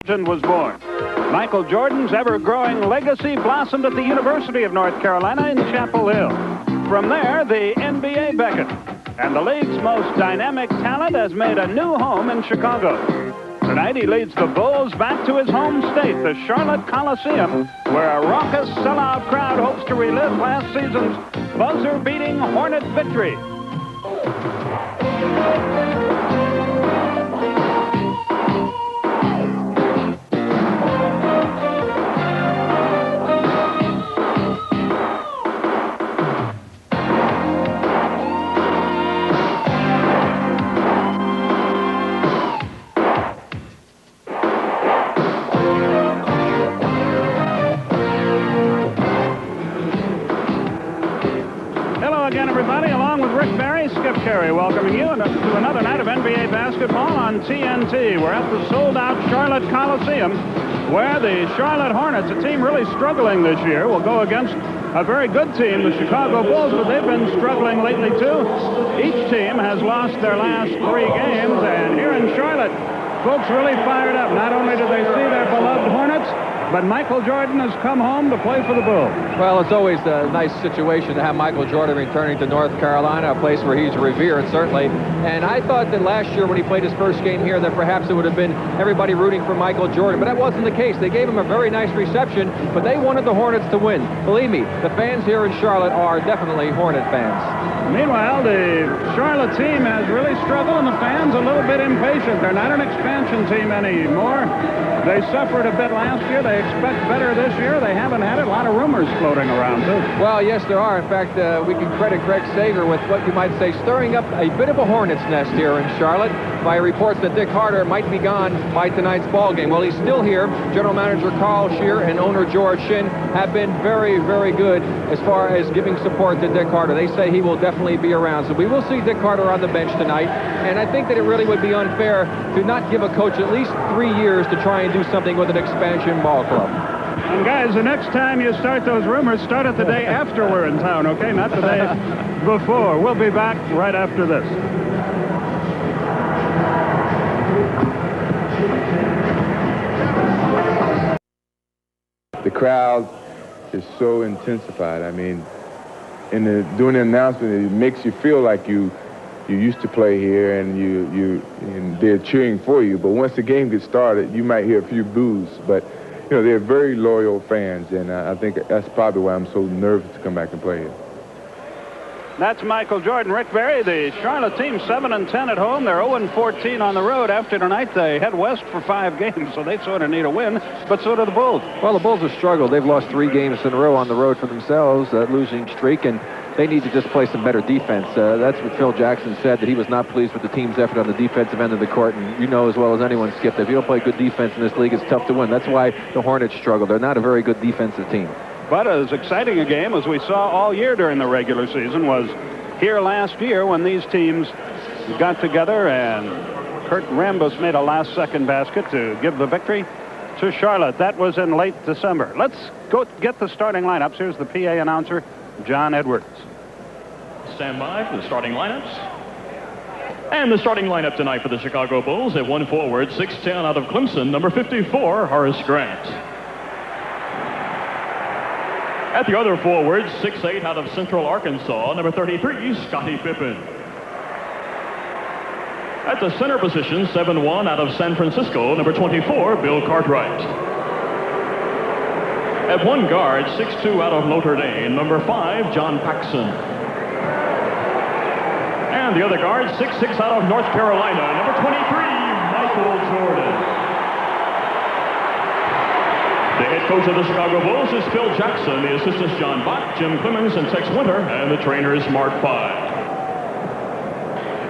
legend was born. Michael Jordan's ever-growing legacy blossomed at the University of North Carolina in Chapel Hill. From there, the NBA beckoned, and the league's most dynamic talent has made a new home in Chicago. Tonight, he leads the Bulls back to his home state, the Charlotte Coliseum, where a raucous sellout crowd hopes to relive last season's buzzer-beating Hornet victory. Welcoming you to another night of NBA basketball on TNT. We're at the sold-out Charlotte Coliseum, where the Charlotte Hornets, a team really struggling this year, will go against a very good team, the Chicago Bulls, but they've been struggling lately too. Each team has lost their last 3 games, and here in Charlotte, folks really fired up. Not only do they see their beloved Hornets, but Michael Jordan has come home to play for the Bulls. Well, it's always a nice situation to have Michael Jordan returning to North Carolina, a place where he's revered, certainly. And I thought that last year when he played his first game here that perhaps it would have been everybody rooting for Michael Jordan, but that wasn't the case. They gave him a very nice reception, but they wanted the Hornets to win. Believe me, the fans here in Charlotte are definitely Hornet fans. Meanwhile, the Charlotte team has really struggled, and the fans a little bit impatient. They're not an expansion team anymore. They suffered a bit last year. They expect better this year. They haven't had it. A lot of rumors floating around, too. Well, yes, there are. In fact, we can credit Greg Sager with what you might say stirring up a bit of a hornet's nest here in Charlotte by reports that Dick Carter might be gone by tonight's ball game. Well, he's still here. General Manager Carl Shear and owner George Shinn have been very, very good as far as giving support to Dick Carter. They say he will definitely be around. So we will see Dick Carter on the bench tonight. And I think that it really would be unfair to not give a coach at least 3 years to try and do something with an expansion ball club. And guys, the next time you start those rumors, start it the day after we're in town, okay? Not the day before. We'll be back right after this. The crowd is so intensified. I mean, during the announcement, it makes you feel like you used to play here and they're cheering for you. But once the game gets started, you might hear a few boos. But you know, they're very loyal fans, and I think that's probably why I'm so nervous to come back and play here. That's Michael Jordan. Rick Barry, the Charlotte team 7-10 at home. They're 0-14 on the road. After tonight, they head west for 5 games, so they sort of need a win, but so do the Bulls. Well, the Bulls have struggled. They've lost 3 games in a row on the road for themselves, losing streak, and they need to just play some better defense. That's what Phil Jackson said, that he was not pleased with the team's effort on the defensive end of the court. And you know as well as anyone, Skip, that if you don't play good defense in this league, it's tough to win. That's why the Hornets struggle. They're not a very good defensive team. But as exciting a game as we saw all year during the regular season was here last year when these teams got together and Kurt Rambis made a last-second basket to give the victory to Charlotte. That was in late December. Let's go get the starting lineups. Here's the PA announcer, John Edwards. Stand by for the starting lineups. And the starting lineup tonight for the Chicago Bulls at 1 forward, 6'10" out of Clemson, number 54, Horace Grant. At the other forward, 6'8" out of Central Arkansas, number 33, Scottie Pippen. At the center position, 7'1" out of San Francisco, number 24, Bill Cartwright. At one guard, 6'2" out of Notre Dame, number 5, John Paxson. And the other guard, 6'6" out of North Carolina, number 23, Michael Jordan. The head coach of the Chicago Bulls is Phil Jackson, the assistants John Bott, Jim Clemens, and Tex Winter, and the trainer is Mark Five.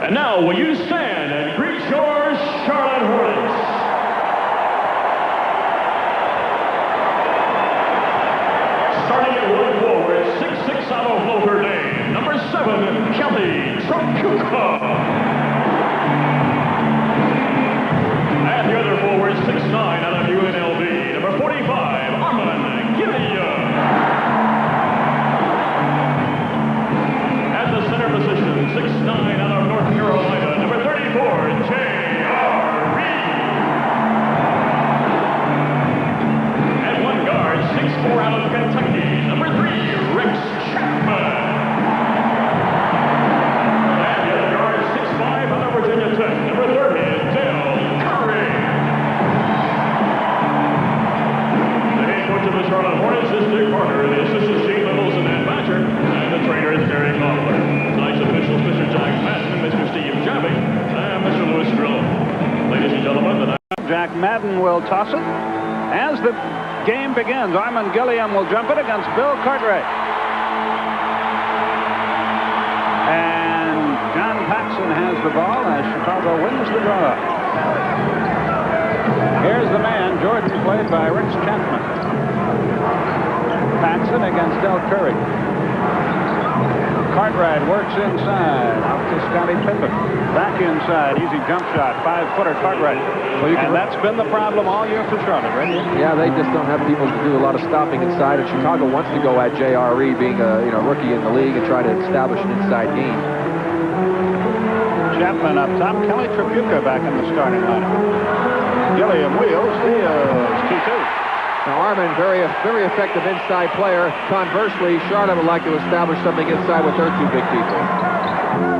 And now, will you stand and greet your Charlotte Hornets? Starting at 1 forward, 6'6" out of Notre Dame, number 7, Kelly Trukuka. And the other forward, 6'9" out of UNLV, number 45, Armand Gillia. At the center position, 6'9" out of North Carolina, number 34, J.R. Reed. Mike Madden will toss it. As the game begins, Armand Gilliam will jump it against Bill Cartwright. And John Paxson has the ball as Chicago wins the draw. Here's the man, Jordan, played by Rex Chapman. Paxson against Del Curry. Cartwright works inside, out to Scottie Pippen. Back inside, easy jump shot, 5-footer Cartwright. Well, and that's been the problem all year for Charlotte, right? Yeah, they just don't have people to do a lot of stopping inside, and Chicago wants to go at J.R.E. being a rookie in the league and try to establish an inside game. Chapman up top, Kelly Tripucka back in the starting lineup. Gilliam wheels, steals, 2-2. Now, Armand, very effective inside player. Conversely, Charlotte would like to establish something inside with their two big people.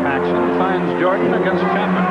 Paxson finds Jordan against Chapman.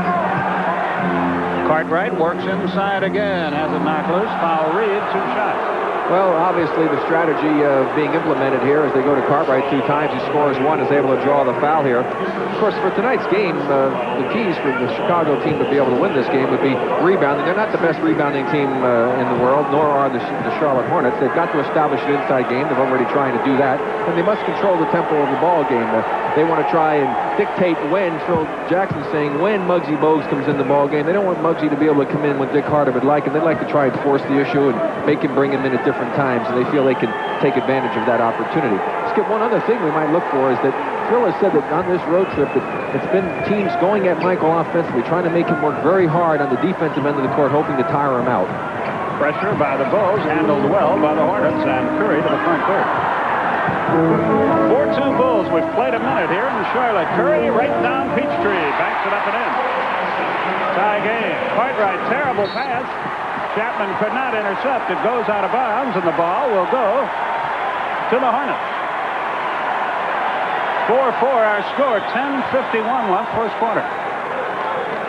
Cartwright works inside again, has it knocked loose. Foul Reed, 2 shots. Well, obviously, the strategy being implemented here as they go to Cartwright 2 times. He scores 1, is able to draw the foul here. Of course, for tonight's game, the keys for the Chicago team to be able to win this game would be rebounding. They're not the best rebounding team in the world, nor are the Charlotte Hornets. They've got to establish an inside game. They're already trying to do that. And they must control the tempo of the ball game. They want to try and dictate when. Phil Jackson saying when Muggsy Bogues comes in the ball game. They don't want Muggsy to be able to come in when Dick Carter would like, and they'd like to try and force the issue and make him bring him in at different times, and they feel they can take advantage of that opportunity. Skip, one other thing we might look for is that Phil has said that on this road trip that it's been teams going at Michael offensively, trying to make him work very hard on the defensive end of the court, hoping to tire him out. Pressure by the Bulls, handled well by the Hornets, and Curry to the front court. 4-2 Bulls. We've played a minute here in Charlotte. Curry right down Peachtree, backs it up and in. Tie game. Cartwright, terrible pass. Chapman could not intercept. It goes out of bounds, and the ball will go to the Hornets. 4-4 our score. 10:51 left, first quarter.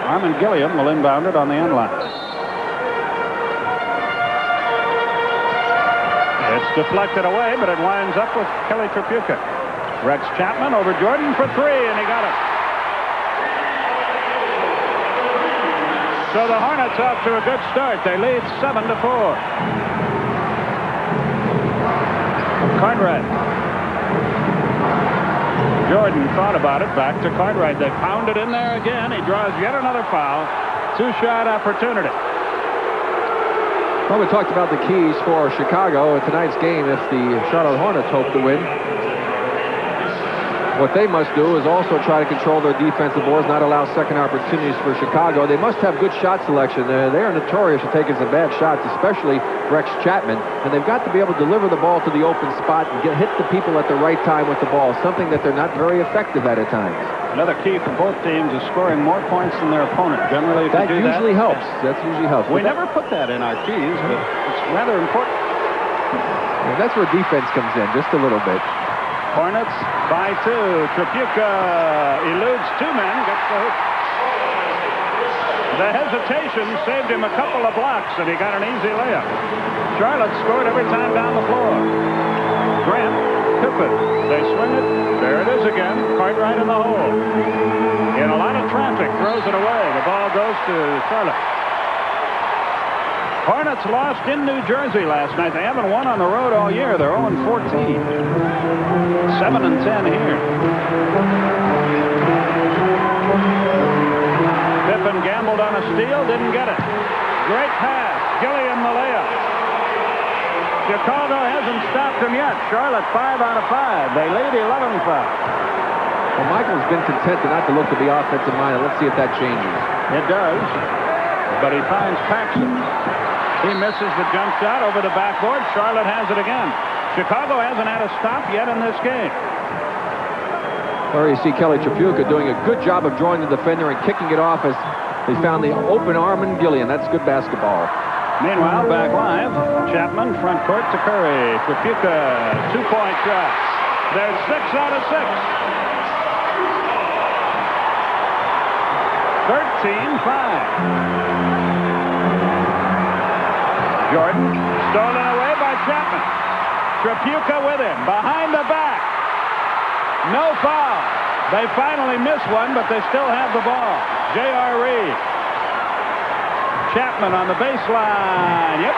Armand Gilliam will inbound it on the end line. It's deflected away, but it winds up with Kelly Tripucka. Rex Chapman over Jordan for 3, and he got it. So the Hornets off to a good start. They lead 7-4. Cartwright. Jordan thought about it. Back to Cartwright. They pounded in there again. He draws yet another foul. 2-shot opportunity. Well, we talked about the keys for Chicago in tonight's game if the Charlotte Hornets hope to win. What they must do is also try to control their defensive boards, not allow second opportunities for Chicago. They must have good shot selection. They are notorious for taking some bad shots, especially Rex Chapman. And they've got to be able to deliver the ball to the open spot and hit the people at the right time with the ball, something that they're not very effective at times. Another key for both teams is scoring more points than their opponent. Generally, if that you do usually helps. That usually helps. We never put that in our keys, but it's rather important. And that's where defense comes in, just a little bit. Hornets by 2. Tripucka eludes 2 men, gets the hoop. The hesitation saved him a couple of blocks, and he got an easy layup. Charlotte scored every time down the floor. Grant, Pippen, they swing it. There it is again. Cartwright in the hole. In a lot of traffic, throws it away. The ball goes to Charlotte. Hornets lost in New Jersey last night. They haven't won on the road all year. They're 0-14. 7-10 here. Pippen gambled on a steal, didn't get it. Great pass. Gilliam the layup. Chicago hasn't stopped him yet. Charlotte 5 out of 5. They lead 11-5. Well, Michael's been content not to look to the offensive line. Let's see if that changes. It does. But he finds Paxson. He misses the jump shot over the backboard. Charlotte has it again. Chicago hasn't had a stop yet in this game. There you see Kelly Tripucka doing a good job of drawing the defender and kicking it off as they found the open Armand Gilliam. That's good basketball. Meanwhile, back live, Chapman front court to Curry. Tripucka, 2-point shots. There's 6 out of 6. 13-5. Jordan, stolen away by Chapman. Tripucka with him, behind the back. No foul. They finally miss one, but they still have the ball. J.R. Reed. Chapman on the baseline. Yep.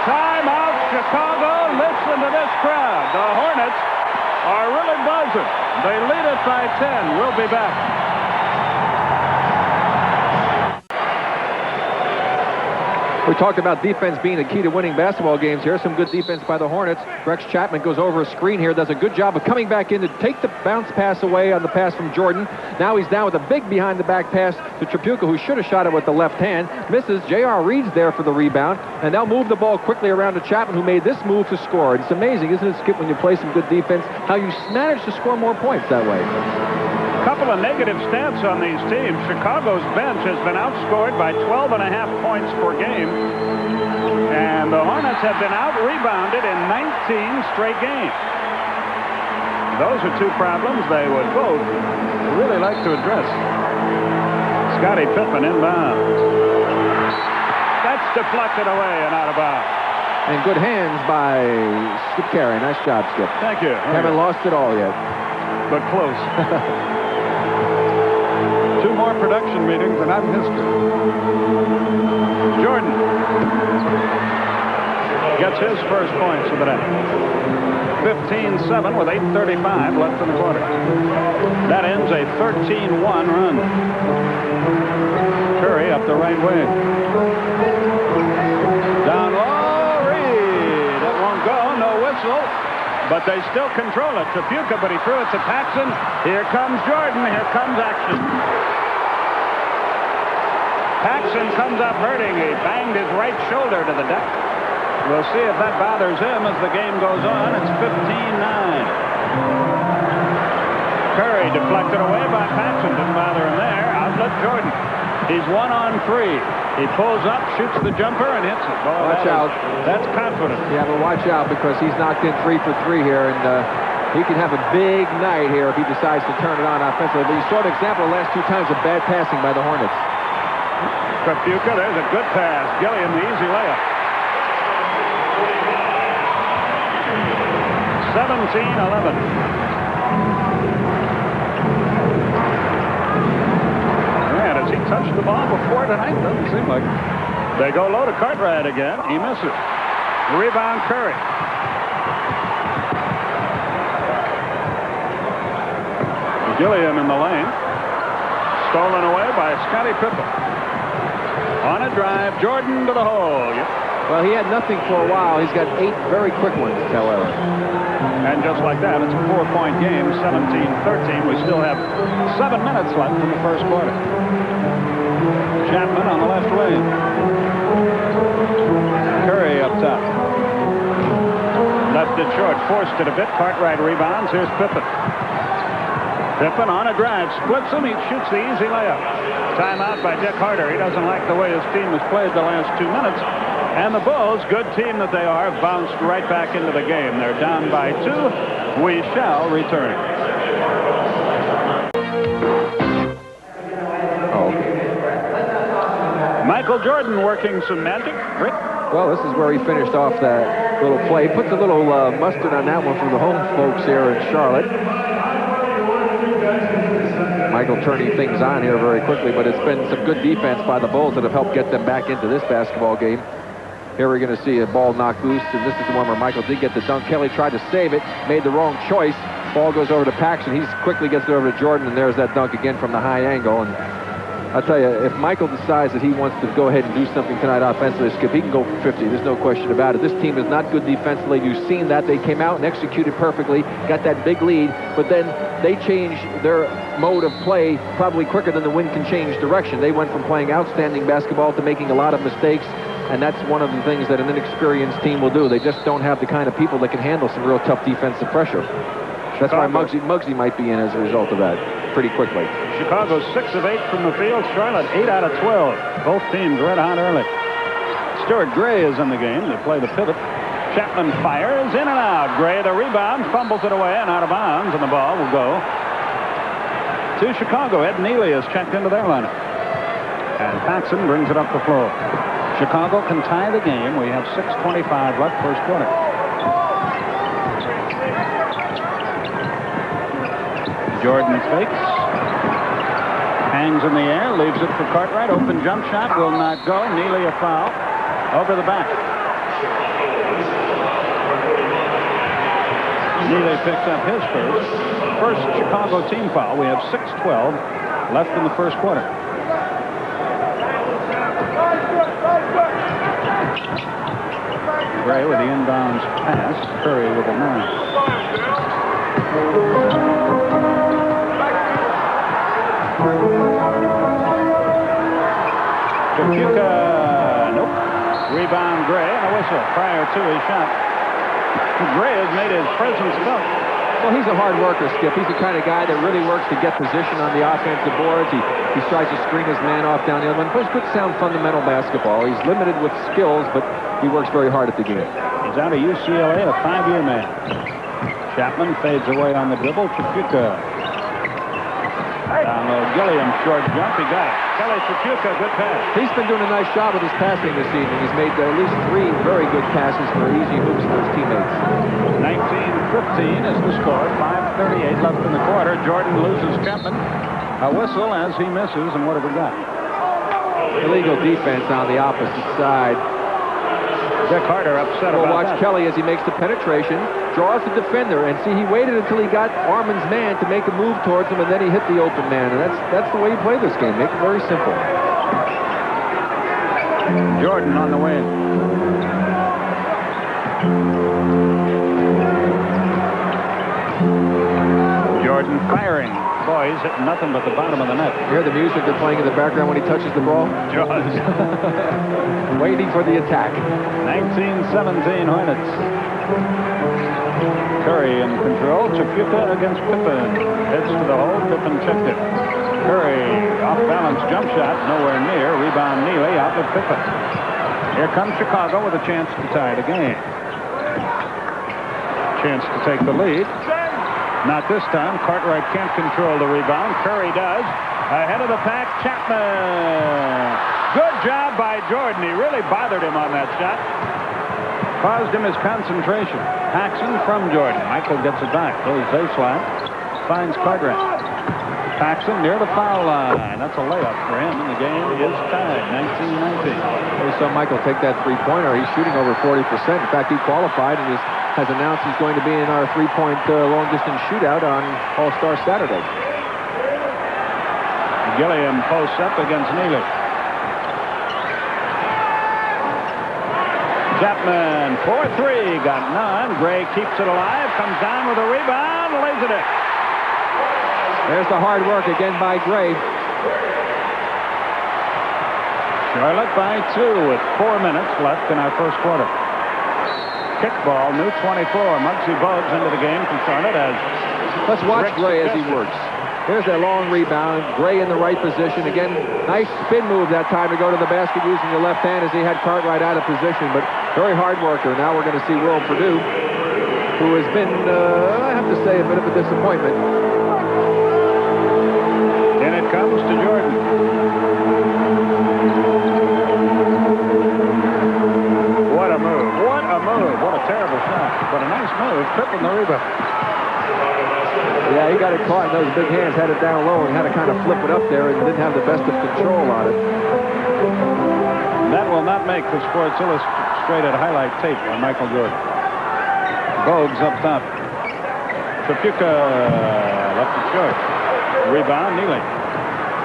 Timeout, Chicago. Listen to this crowd. The Hornets are really buzzing. They lead it by 10. We'll be back. We talked about defense being the key to winning basketball games. Here's some good defense by the Hornets. Rex Chapman goes over a screen here, does a good job of coming back in to take the bounce pass away on the pass from Jordan. Now he's down with a big behind-the-back pass to Tripucka, who should have shot it with the left hand. Misses. J.R. Reed's there for the rebound, and they'll move the ball quickly around to Chapman, who made this move to score. It's amazing, isn't it, Skip, when you play some good defense, how you manage to score more points that way. Couple of negative stats on these teams. Chicago's bench has been outscored by 12.5 points per game, and the Hornets have been out-rebounded in 19 straight games. Those are two problems they would both really like to address. Scottie Pippen inbounds. That's deflected away and out of bounds. And good hands by Skip Carey. Nice job, Skip. Thank you. Haven't lost it all yet. But close. 2 more production meetings and I'm history. Jordan gets his first points of the day. 15-7 with 8:35 left in the quarter. That ends a 13-1 run. Curry up the right wing. Down low, Reed. It won't go, no whistle. But they still control it. Tripucka, but he threw it to Paxson. Here comes Jordan. Here comes action. Paxson comes up hurting. He banged his right shoulder to the deck. We'll see if that bothers him as the game goes on. It's 15-9. Curry deflected away by Paxson. Didn't bother him there. Outlet Jordan. He's 1 on 3. He pulls up, shoots the jumper, and hits it. Boy, watch out. That's confident. Yeah, but watch out because he's knocked in 3 for 3 here, and he can have a big night here if he decides to turn it on offensively. But you saw an example the last 2 times of bad passing by the Hornets. Tripucka, there's a good pass. Gilliam, the easy layup. 17-11. Has he touched the ball before tonight? Doesn't seem like it. They go low to Cartwright again. He misses. Rebound Curry. Gilliam in the lane. Stolen away by Scottie Pippen. On a drive, Jordan to the hole. Yep. Well, he had nothing for a while. He's got 8 very quick ones, however. And just like that, it's a 4-point game, 17-13. We still have 7 minutes left in the first quarter. Chapman on the left wing. Curry up top. Left it short, forced it a bit. Cartwright rebounds. Here's Pippen. Pippen on a drive, splits him. He shoots the easy layup. Timeout by Dick Harder. He doesn't like the way his team has played the last 2 minutes. And the Bulls, good team that they are, bounced right back into the game. They're down by 2. We shall return. Michael Jordan working some magic. Rick? Well, this is where he finished off that little play. Puts a little mustard on that one from the home folks here in Charlotte. Michael turning things on here very quickly, but it's been some good defense by the Bulls that have helped get them back into this basketball game. Here we're going to see a ball knocked loose, and this is the one where Michael did get the dunk. Kelly tried to save it, made the wrong choice. Ball goes over to Paxson. He quickly gets it over to Jordan, and there's that dunk again from the high angle. And I'll tell you, if Michael decides that he wants to go ahead and do something tonight offensively, Skip, he can go for 50. There's no question about it. This team is not good defensively. You've seen that. They came out and executed perfectly, got that big lead, but then they changed their mode of play probably quicker than the wind can change direction. They went from playing outstanding basketball to making a lot of mistakes, and that's one of the things that an inexperienced team will do. They just don't have the kind of people that can handle some real tough defensive pressure. That's why Muggsy might be in as a result of that pretty quickly. Chicago 6 of 8 from the field. Charlotte 8 out of 12. Both teams red hot early. Stuart Gray is in the game to play the pivot. Chapman fires in and out. Gray the rebound, fumbles it away and out of bounds, and the ball will go to Chicago. Ed Neely has checked into their lineup, and Paxson brings it up the floor. Chicago can tie the game. We have 6:25 left, first quarter. Jordan fakes. Hangs in the air, leaves it for Cartwright. Open jump shot will not go. Neely a foul. Over the back. Neely picks up his first Chicago team foul. We have 6:12 left in the first quarter. Gray with the inbounds pass. Curry with a 9. Kapuka, nope. Rebound Gray and a whistle prior to his shot. Gray has made his presence felt. Well, he's a hard worker, Skip. He's the kind of guy that really works to get position on the offensive boards. He tries to screen his man off down the other one. Plays good, sound, fundamental basketball. He's limited with skills, but he works very hard at the game. He's out of UCLA, a 5-year man. Chapman fades away on the dribble. Kapuka. Down low, Gilliam, short jump. He got it. Kelly Kapuka, good pass. He's been doing a nice job with his passing this evening. He's made at least 3 very good passes for easy hoops for his teammates. 19-15 is the score. 5:38 left in the quarter. Jordan loses Chapman. A whistle as he misses, and what have we got? Illegal defense on the opposite side. Dick Harder upset about watch that. Kelly as he makes the penetration, draws the defender, and see, he waited until he got Arman's man to make a move towards him, and then he hit the open man, and that's the way you play this game. Make it very simple. Jordan on the wing. Jordan firing. Boy, he's hitting nothing but the bottom of the net. You hear the music they're playing in the background when he touches the ball? Jaws. Waiting for the attack. 19-17 Hornets. Curry in control. Chapuka against Pippen. Heads to the hole. Pippen checked it. Curry, off-balance jump shot. Nowhere near. Rebound Neely. Out with Pippen. Here comes Chicago with a chance to tie the game. Chance to take the lead. Not this time. Cartwright can't control the rebound. Curry does. Ahead of the pack, Chapman. Good job by Jordan. He really bothered him on that shot. Caused him his concentration. Paxson from Jordan. Michael gets it back. Goes baseline. Finds Cartwright. Paxson near the foul line. That's a layup for him, and the game is tied. 19-19. We saw Michael take that three-pointer. He's shooting over 40%. In fact, he qualified and has announced he's going to be in our three-point long-distance shootout on All-Star Saturday. Gilliam posts up against Neely. Chapman, 4-3, got none. Gray keeps it alive, comes down with a rebound, lays it in. There's the hard work again by Gray. Charlotte by 2 with 4 minutes left in our first quarter. Kickball, new 24. Muggsy Bogues into the game from Charlotte as... Let's watch Gray as he works. Here's that long rebound. Gray in the right position. Again, nice spin move that time to go to the basket using the left hand as he had Cartwright out of position, but very hard worker. Now we're going to see Will Perdue, who has been, I have to say, a bit of a disappointment. And it comes to Jordan. What a move. What a move. What a terrible shot. But a nice move. Pippen the rebound. Yeah, he got it caught, and those big hands had it down low and had to kind of flip it up there and didn't have the best of control on it. That will not make the Sports Illustrated highlight tape on Michael Jordan. Bogues up top. Kapuka left it short. Rebound, Neely.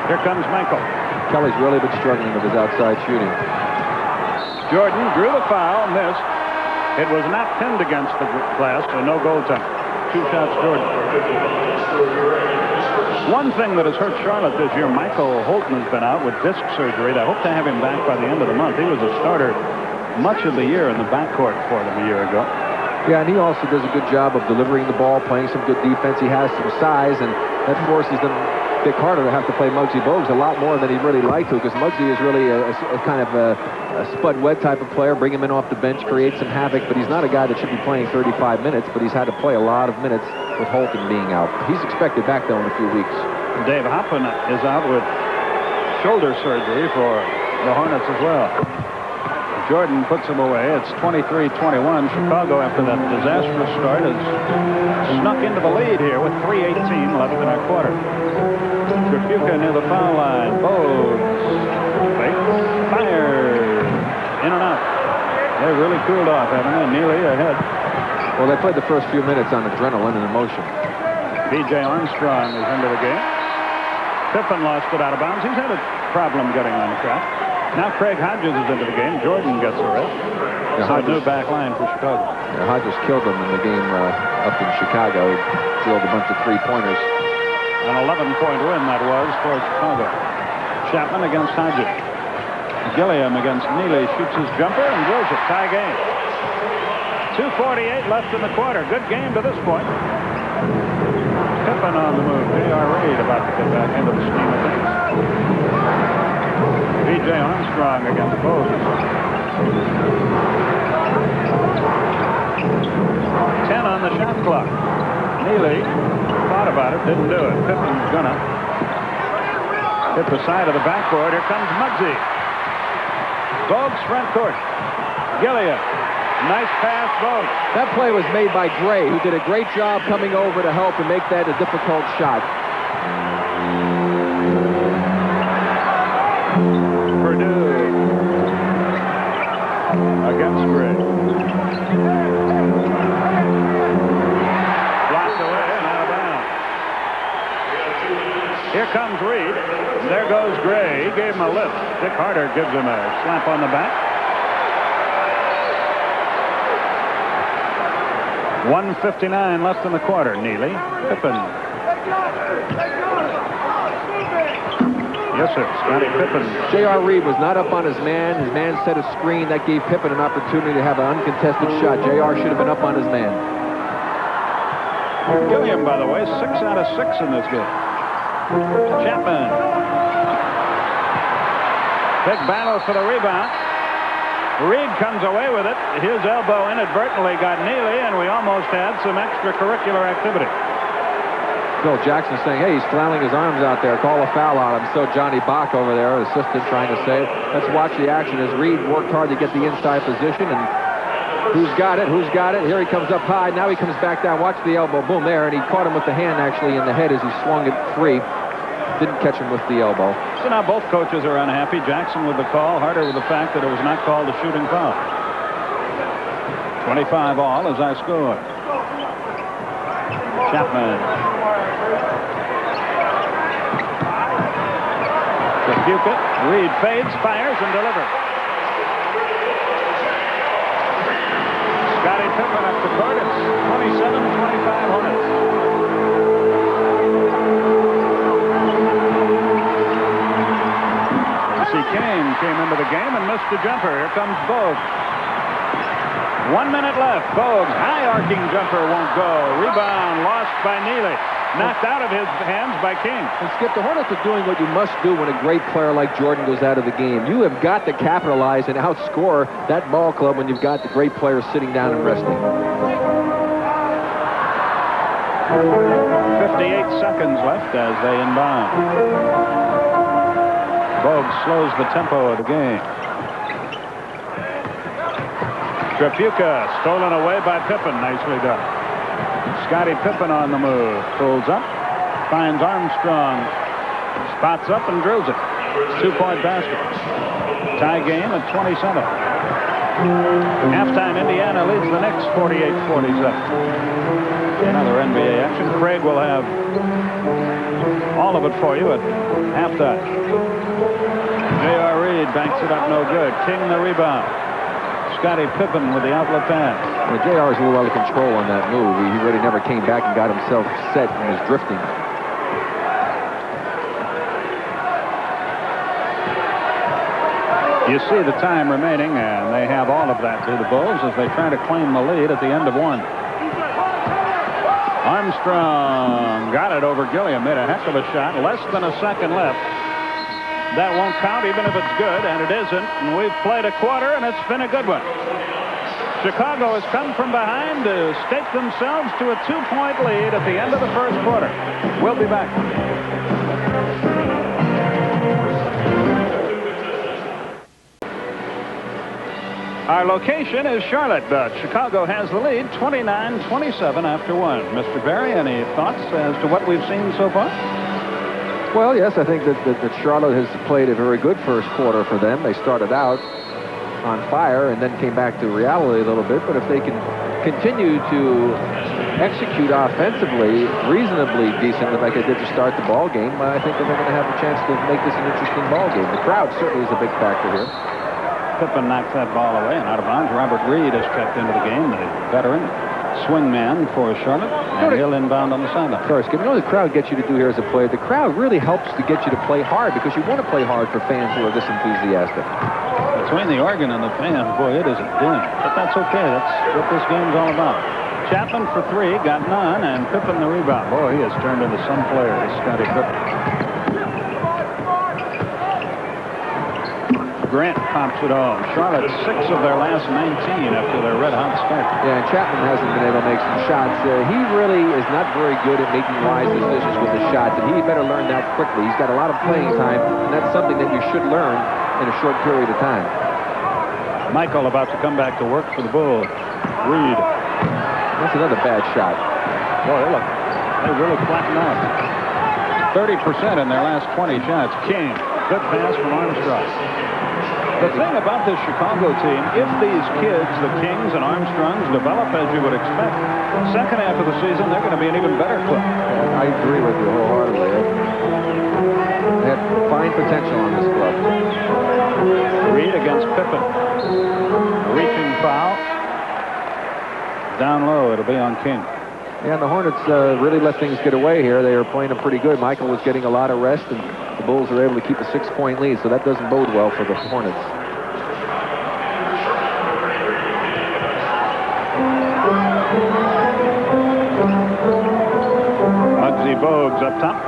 Here comes Michael. Kelly's really been struggling with his outside shooting. Jordan drew the foul, missed. It was not pinned against the glass, so no goal time. 2 shots, Jordan. One thing that has hurt Charlotte this year, Michael Holton has been out with disc surgery. They hope to have him back by the end of the month. He was a starter much of the year in the backcourt for them a year ago. Yeah, and he also does a good job of delivering the ball, playing some good defense. He has some size, and that forces them Dick Harder to have to play Muggsy Bogues a lot more than he'd really like to, because Muggsy is really a kind of a Spud Webb type of player. Bring him in off the bench, create some havoc, but he's not a guy that should be playing 35 minutes, but he's had to play a lot of minutes with Holton being out. He's expected back, though, in a few weeks. Dave Hoppen is out with shoulder surgery for the Hornets as well. Jordan puts him away. It's 23-21. Chicago, after that disastrous start, has snuck into the lead here with 3:18 left in our quarter. Trapuka near the foul line. Bogues fakes, fires, in and out. They really cooled off, haven't they? Neely ahead. Well, they played the first few minutes on adrenaline and emotion. B.J. Armstrong is into the game. Pippen lost it out of bounds. He's had a problem getting on shot. Now Craig Hodges is into the game. Jordan gets the rest. Yeah, so a new back line for Chicago. Yeah, Hodges killed them in the game up in Chicago. He drilled a bunch of three-pointers. An 11-point win that was for Chicago. Chapman against Hodges. Gilliam against Neely. Shoots his jumper and drills it. Tie game. 2:48 left in the quarter. Good game to this point. Pippen on the move. J.R. Reed about to get back into the scheme of things. B.J. Armstrong against Bogues. 10 on the shot clock. Neely thought about it, didn't do it. Pippen's gonna hit the side of the backboard. Here comes Muggsy. Bogues front court. Gilliam. Nice pass, Bogues. That play was made by Gray, who did a great job coming over to help and make that a difficult shot. Purdue against Gray. Blocked away and out of bounds. Here comes Reed. There goes Gray. He gave him a lift. Dick Harder gives him a slap on the back. 1:59 left in the quarter. Neely, Pippen. Yes, sir. Scottie Pippen. J.R. Reed was not up on his man. His man set a screen. That gave Pippen an opportunity to have an uncontested shot. J.R. should have been up on his man. Gilliam, by the way, 6 out of 6 in this game. Chapman. Big battle for the rebound. Reed comes away with it. His elbow inadvertently got Neely, and we almost had some extracurricular activity. Bill Jackson saying, hey, he's flailing his arms out there. Call a foul on him. So Johnny Bach over there, assistant, trying to say it. Let's watch the action as Reed worked hard to get the inside position. And who's got it? Who's got it? Here he comes up high. Now he comes back down. Watch the elbow. Boom, there. And he caught him with the hand, actually, in the head as he swung it free. Didn't catch him with the elbow. So now both coaches are unhappy. Jackson with the call. Harder with the fact that it was not called a shooting foul. 25 all as I score. Chapman. Trapuka. Reed fades, fires, and delivers. Scottie Pippen up the court. It's 27-25 Hornets. Kane came into the game and missed the jumper. Here comes Bogues. 1 minute left. Bogues, high arcing jumper won't go. Rebound lost by Neely. Knocked out of his hands by King. And Skip, the Hornets are doing what you must do when a great player like Jordan goes out of the game. You have got to capitalize and outscore that ball club when you've got the great players sitting down and resting. 58 seconds left as they inbound. Bogues slows the tempo of the game. Trapuka stolen away by Pippen. Nicely done. Scottie Pippen on the move. Pulls up. Finds Armstrong. Spots up and drills it. 2-point basket. Tie game at 27. Halftime, Indiana leads the Knicks 48-47. Another NBA action. Craig will have all of it for you at halftime. J.R. Reed banks it up, no good. King the rebound. Scottie Pippen with the outlet pass. Well, J.R. is a little out of control on that move. He really never came back and got himself set and was drifting. You see the time remaining, and they have all of that to the Bulls as they try to claim the lead at the end of one. Armstrong got it over Gilliam. Made a heck of a shot. Less than a second left. That won't count even if it's good, and it isn't. And we've played a quarter, and it's been a good one. Chicago has come from behind to stake themselves to a 2-point lead at the end of the first quarter. We'll be back. Our location is Charlotte, but Chicago has the lead 29-27 after one. Mr. Barry, any thoughts as to what we've seen so far? Well, yes, I think that Charlotte has played a very good first quarter for them. They started out on fire and then came back to reality a little bit. But if they can continue to execute offensively reasonably decently like they did to start the ball game, I think that they're going to have a chance to make this an interesting ball game. The crowd certainly is a big factor here. Pippen knocks that ball away and out of bounds. Robert Reed has checked into the game, the veteran swingman for Charlotte, and he'll inbound on the sideline. Of course, you know what the crowd gets you to do here as a player? The crowd really helps to get you to play hard because you want to play hard for fans who are this enthusiastic. Between the organ and the fans, boy, it is a din. But that's okay. That's what this game's all about. Chapman for 3, got none, and Pippen the rebound. Boy, he has turned into some player, Scottie Pippen. Grant pops it home. Charlotte 6 of their last 19 after their red-hot start. Yeah, and Chapman hasn't been able to make some shots. He really is not very good at making wise decisions with his shots, and he better learn that quickly. He's got a lot of playing time, and that's something that you should learn in a short period of time. Michael about to come back to work for the Bulls. Reed. That's another bad shot. Boy, look, they really flattened out. 30% in their last 20 shots. King, good pass from Armstrong. The thing about this Chicago team, if these kids, the Kings and Armstrongs, develop as you would expect, second half of the season, they're going to be an even better club. I agree with you wholeheartedly. They have fine potential on this club. Reed against Pippen. A reaching foul. Down low, it'll be on King. Yeah, and the Hornets really let things get away here. They were playing them pretty good. Michael was getting a lot of rest, and the Bulls were able to keep a 6-point lead, so that doesn't bode well for the Hornets. Muggsy Bogues up top.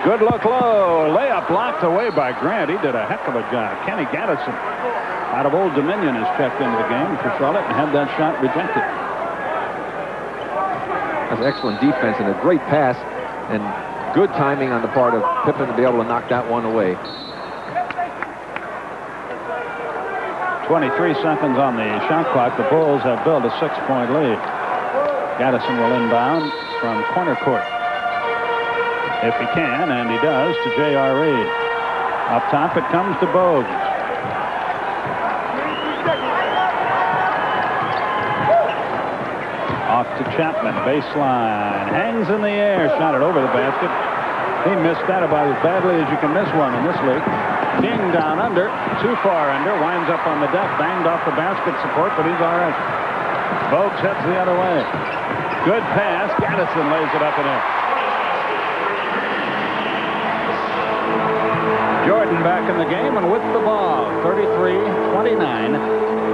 Good look low. Layup blocked away by Grant. He did a heck of a job. Kenny Gaddison out of Old Dominion has checked into the game for Charlotte and had that shot rejected. That's excellent defense and a great pass and good timing on the part of Pippen to be able to knock that one away. 23 seconds on the shot clock. The Bulls have built a 6-point lead. Gaddison will inbound from corner court. If he can, and he does, to J.R. Reed. Up top it comes to Bogues. Off to Chapman, baseline, hangs in the air, shot it over the basket. He missed that about as badly as you can miss one in this league. King down under, too far under, winds up on the deck, banged off the basket support, but he's all right. Bogues heads the other way. Good pass, Gaddison lays it up and in. Jordan back in the game and with the ball, 33-29,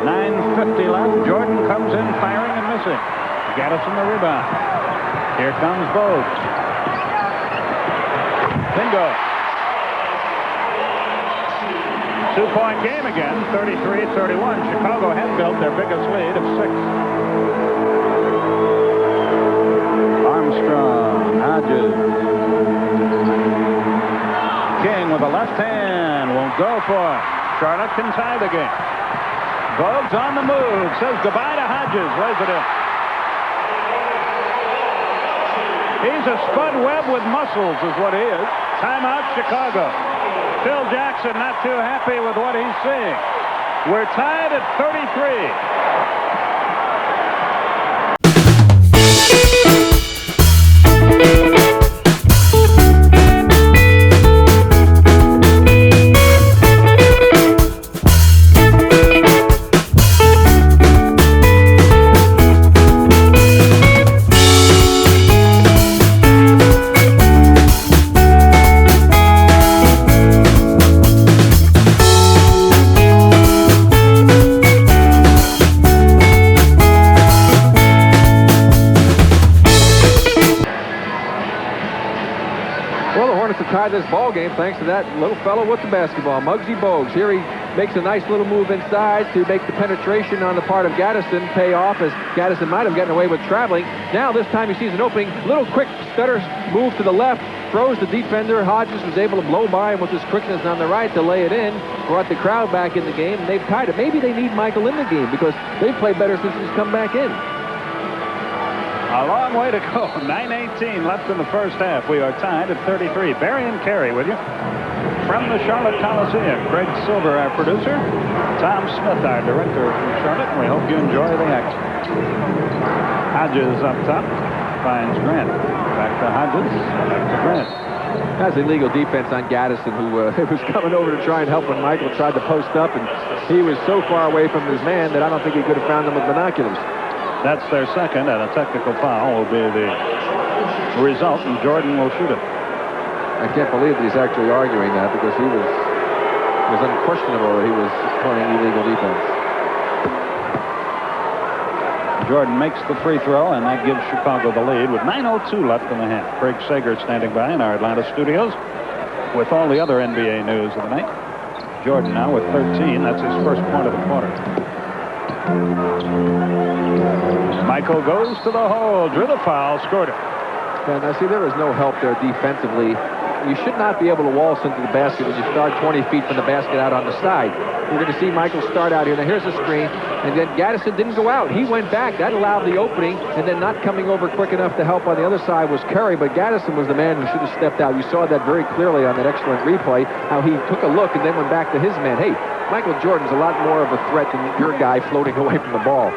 9:50 left. Jordan comes in firing and missing. Gaddison the rebound. Here comes Bogues. Bingo. 2-point game again, 33-31. Chicago had built their biggest lead of 6. Armstrong, Hodges. King with a left hand, won't go for it. Charlotte can tie the game. Bogues on the move, says goodbye to Hodges, lays it in. He's a Spud Webb with muscles is what he is. Timeout, Chicago. Phil Jackson not too happy with what he's seeing. We're tied at 33. This ball game thanks to that little fellow with the basketball, Muggsy Bogues. Here he makes a nice little move inside to make the penetration on the part of Gaddison pay off, as Gaddison might have gotten away with traveling. Now this time he sees an opening, little quick stutter move to the left, throws the defender. Hodges was able to blow by him with his quickness on the right to lay it in, brought the crowd back in the game, and they've tied it. Maybe they need Michael in the game because they've played better since he's come back in. A long way to go. 9:18 left in the first half. We are tied at 33. Barry and Carey with you from the Charlotte Coliseum. Craig Silver, our producer. Tom Smith, our director from Charlotte. And we hope you enjoy the action. Hodges up top. Finds Grant. Back to Hodges. Back to Grant. That's illegal defense on Gaddison, who was coming over to try and help when Michael tried to post up, and he was so far away from his man that I don't think he could have found him with binoculars. That's their second, and a technical foul will be the result, and Jordan will shoot it. I can't believe that he's actually arguing that, because it was unquestionable that he was playing illegal defense. Jordan makes the free throw, and that gives Chicago the lead with 9:02 left in the half. Craig Sager standing by in our Atlanta studios with all the other NBA news of the night. Jordan now with 13. That's his first point of the quarter. Michael goes to the hole, drew the foul, scored it. Yeah, now see, there was no help there defensively. You should not be able to waltz into the basket when you start 20 feet from the basket out on the side. We're going to see Michael start out here. Now here's the screen, and then Gaddison didn't go out. He went back. That allowed the opening, and then not coming over quick enough to help on the other side was Curry, but Gaddison was the man who should have stepped out. You saw that very clearly on that excellent replay, how he took a look and then went back to his man. Hey, Michael Jordan's a lot more of a threat than your guy floating away from the ball.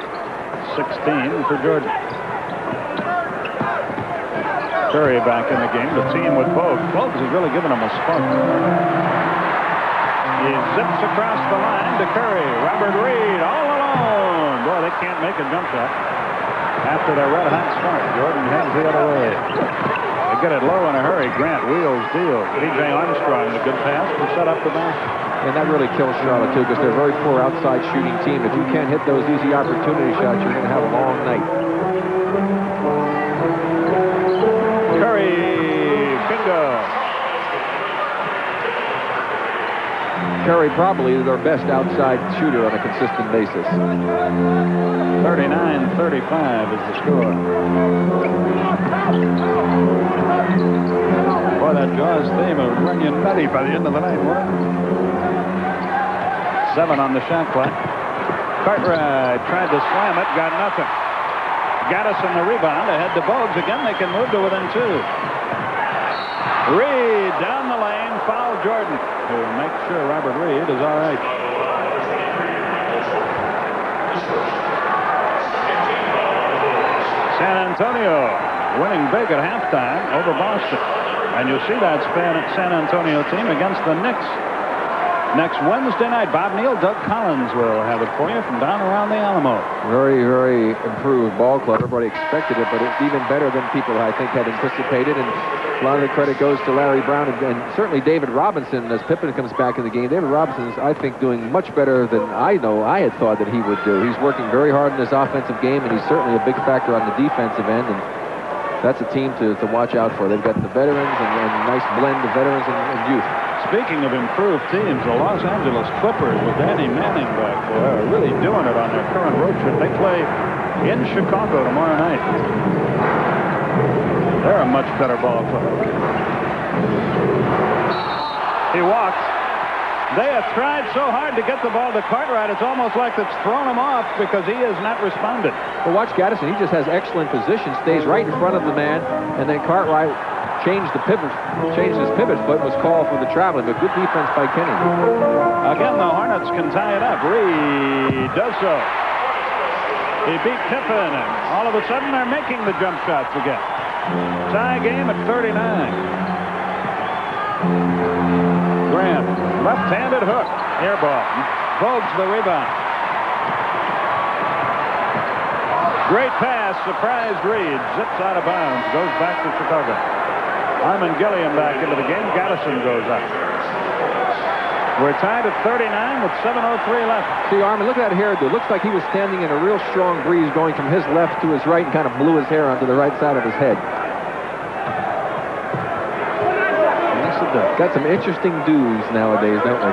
16 for Jordan. Curry back in the game. The team with Bogues. Bogues has really given him a spark. He zips across the line to Curry. Robert Reed all alone. Boy, they can't make a jump shot after their red-hot start. Jordan heads the other way. They get it low in a hurry. Grant wheels, deals. B.J. Armstrong, a good pass to set up the basket. And that really kills Charlotte, too, because they're a very poor outside shooting team. If you can't hit those easy opportunity shots, you're going to have a long night. Curry, bingo. Curry probably their best outside shooter on a consistent basis. 39-35 is the score. Boy, that Jaws theme will run you nutty by the end of the night, won't it? 7 on the shot clock. Cartwright tried to slam it, got nothing. Gaddison the rebound, ahead to Bogues. Again, they can move to within 2. Reed down the lane, foul Jordan to make sure Robert Reed is all right. San Antonio winning big at halftime over Boston. And you'll see that San Antonio team against the Knicks next Wednesday night. Bob Neal, Doug Collins will have it for you from down around the Alamo. Very, very improved ball club. Everybody expected it, but it's even better than people, I think, had anticipated. And a lot of the credit goes to Larry Brown and certainly David Robinson as Pippen comes back in the game. David Robinson is, I think, doing much better than I had thought that he would do. He's working very hard in his offensive game, and he's certainly a big factor on the defensive end. And that's a team to watch out for. They've got the veterans and a nice blend of veterans and youth. Speaking of improved teams, the Los Angeles Clippers with Danny Manning back there are really doing it on their current road trip. They play in Chicago tomorrow night. They're a much better ball club. He walks. They have tried so hard to get the ball to Cartwright, it's almost like it's thrown him off because he has not responded. But watch Gaddison. He just has excellent position, stays right in front of the man, and then Cartwright changed his pivot foot, was called for the traveling, but good defense by Kenny. Again, the Hornets can tie it up. Reed does so. He beat Pippen, and all of a sudden they're making the jump shots again. Tie game at 39. Grant, left-handed hook, air ball. Bogues the rebound. Great pass, surprised Reed, zips out of bounds, goes back to Chicago. Armin Gilliam back into the game. Gaddison goes up. We're tied at 39 with 7:03 left. See, Armin, look at that hairdo. Looks like he was standing in a real strong breeze going from his left to his right and kind of blew his hair onto the right side of his head. Yes, it does. Got some interesting dudes nowadays, don't we?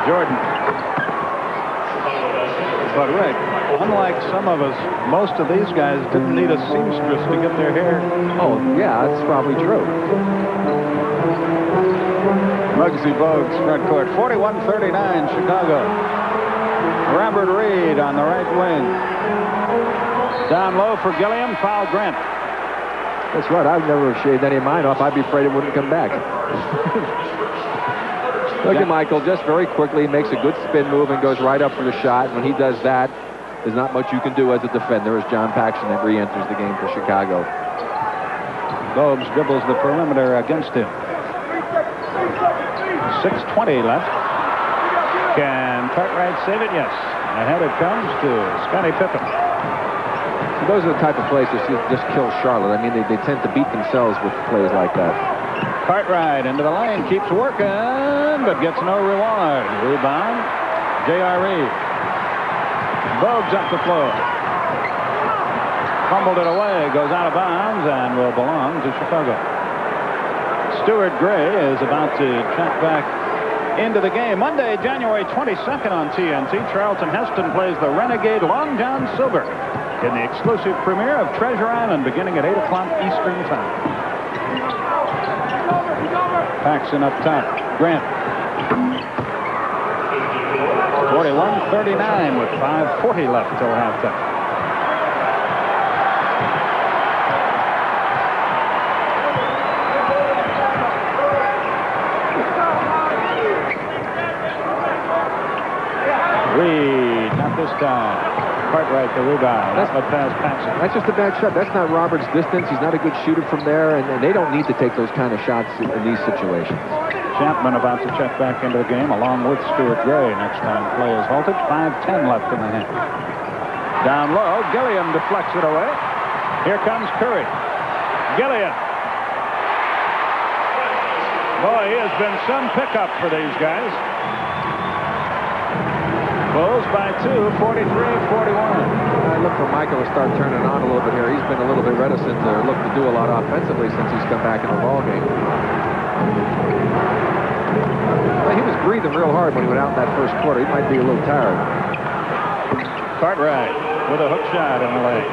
Jordan. But Rick, unlike some of us, most of these guys didn't need a seamstress to get their hair. Oh, yeah, that's probably true. Muggsy Bogues, front court, 41-39, Chicago. Robert Reed on the right wing. Down low for Gilliam, foul Grant. That's right. I've never shaved any of mine off. I'd be afraid it wouldn't come back. Look at Michael, just very quickly makes a good spin move and goes right up for the shot. When he does that, there's not much you can do as a defender as John Paxson that re-enters the game for Chicago. Bogues dribbles the perimeter against him. 6:20 left. Can Cartwright save it? Yes. Ahead it comes to Scottie Pippen. So those are the type of plays that just kill Charlotte. I mean, they tend to beat themselves with plays like that. Cartwright into the lane, keeps working, but gets no reward. Rebound, J.R. Reed. Bogues up the floor. Fumbled it away, goes out of bounds, and will belong to Chicago. Stuart Gray is about to check back into the game. Monday, January 22nd on TNT, Charlton Heston plays the Renegade Long John Silver in the exclusive premiere of Treasure Island beginning at 8 o'clock Eastern Time. Paxson up top. Grant. 41-39 with 5:40 left till halftime. Reed, not this time. Cartwright the rebound. That's what pass Paxson. That's just a bad shot. That's not Roberts' distance. He's not a good shooter from there, and they don't need to take those kind of shots in these situations. Chapman about to check back into the game along with Stuart Gray. Next time play is halted. 5:10 left in the half. Down low, Gilliam deflects it away. Here comes Curry. Gilliam. Boy, he has been some pickup for these guys. Bulls by 2, 43-41. I look for Michael to start turning on a little bit here. He's been a little bit reticent to look to do a lot offensively since he's come back in the ball game. Well, he was breathing real hard when he went out in that first quarter. He might be a little tired. Cartwright with a hook shot in the leg.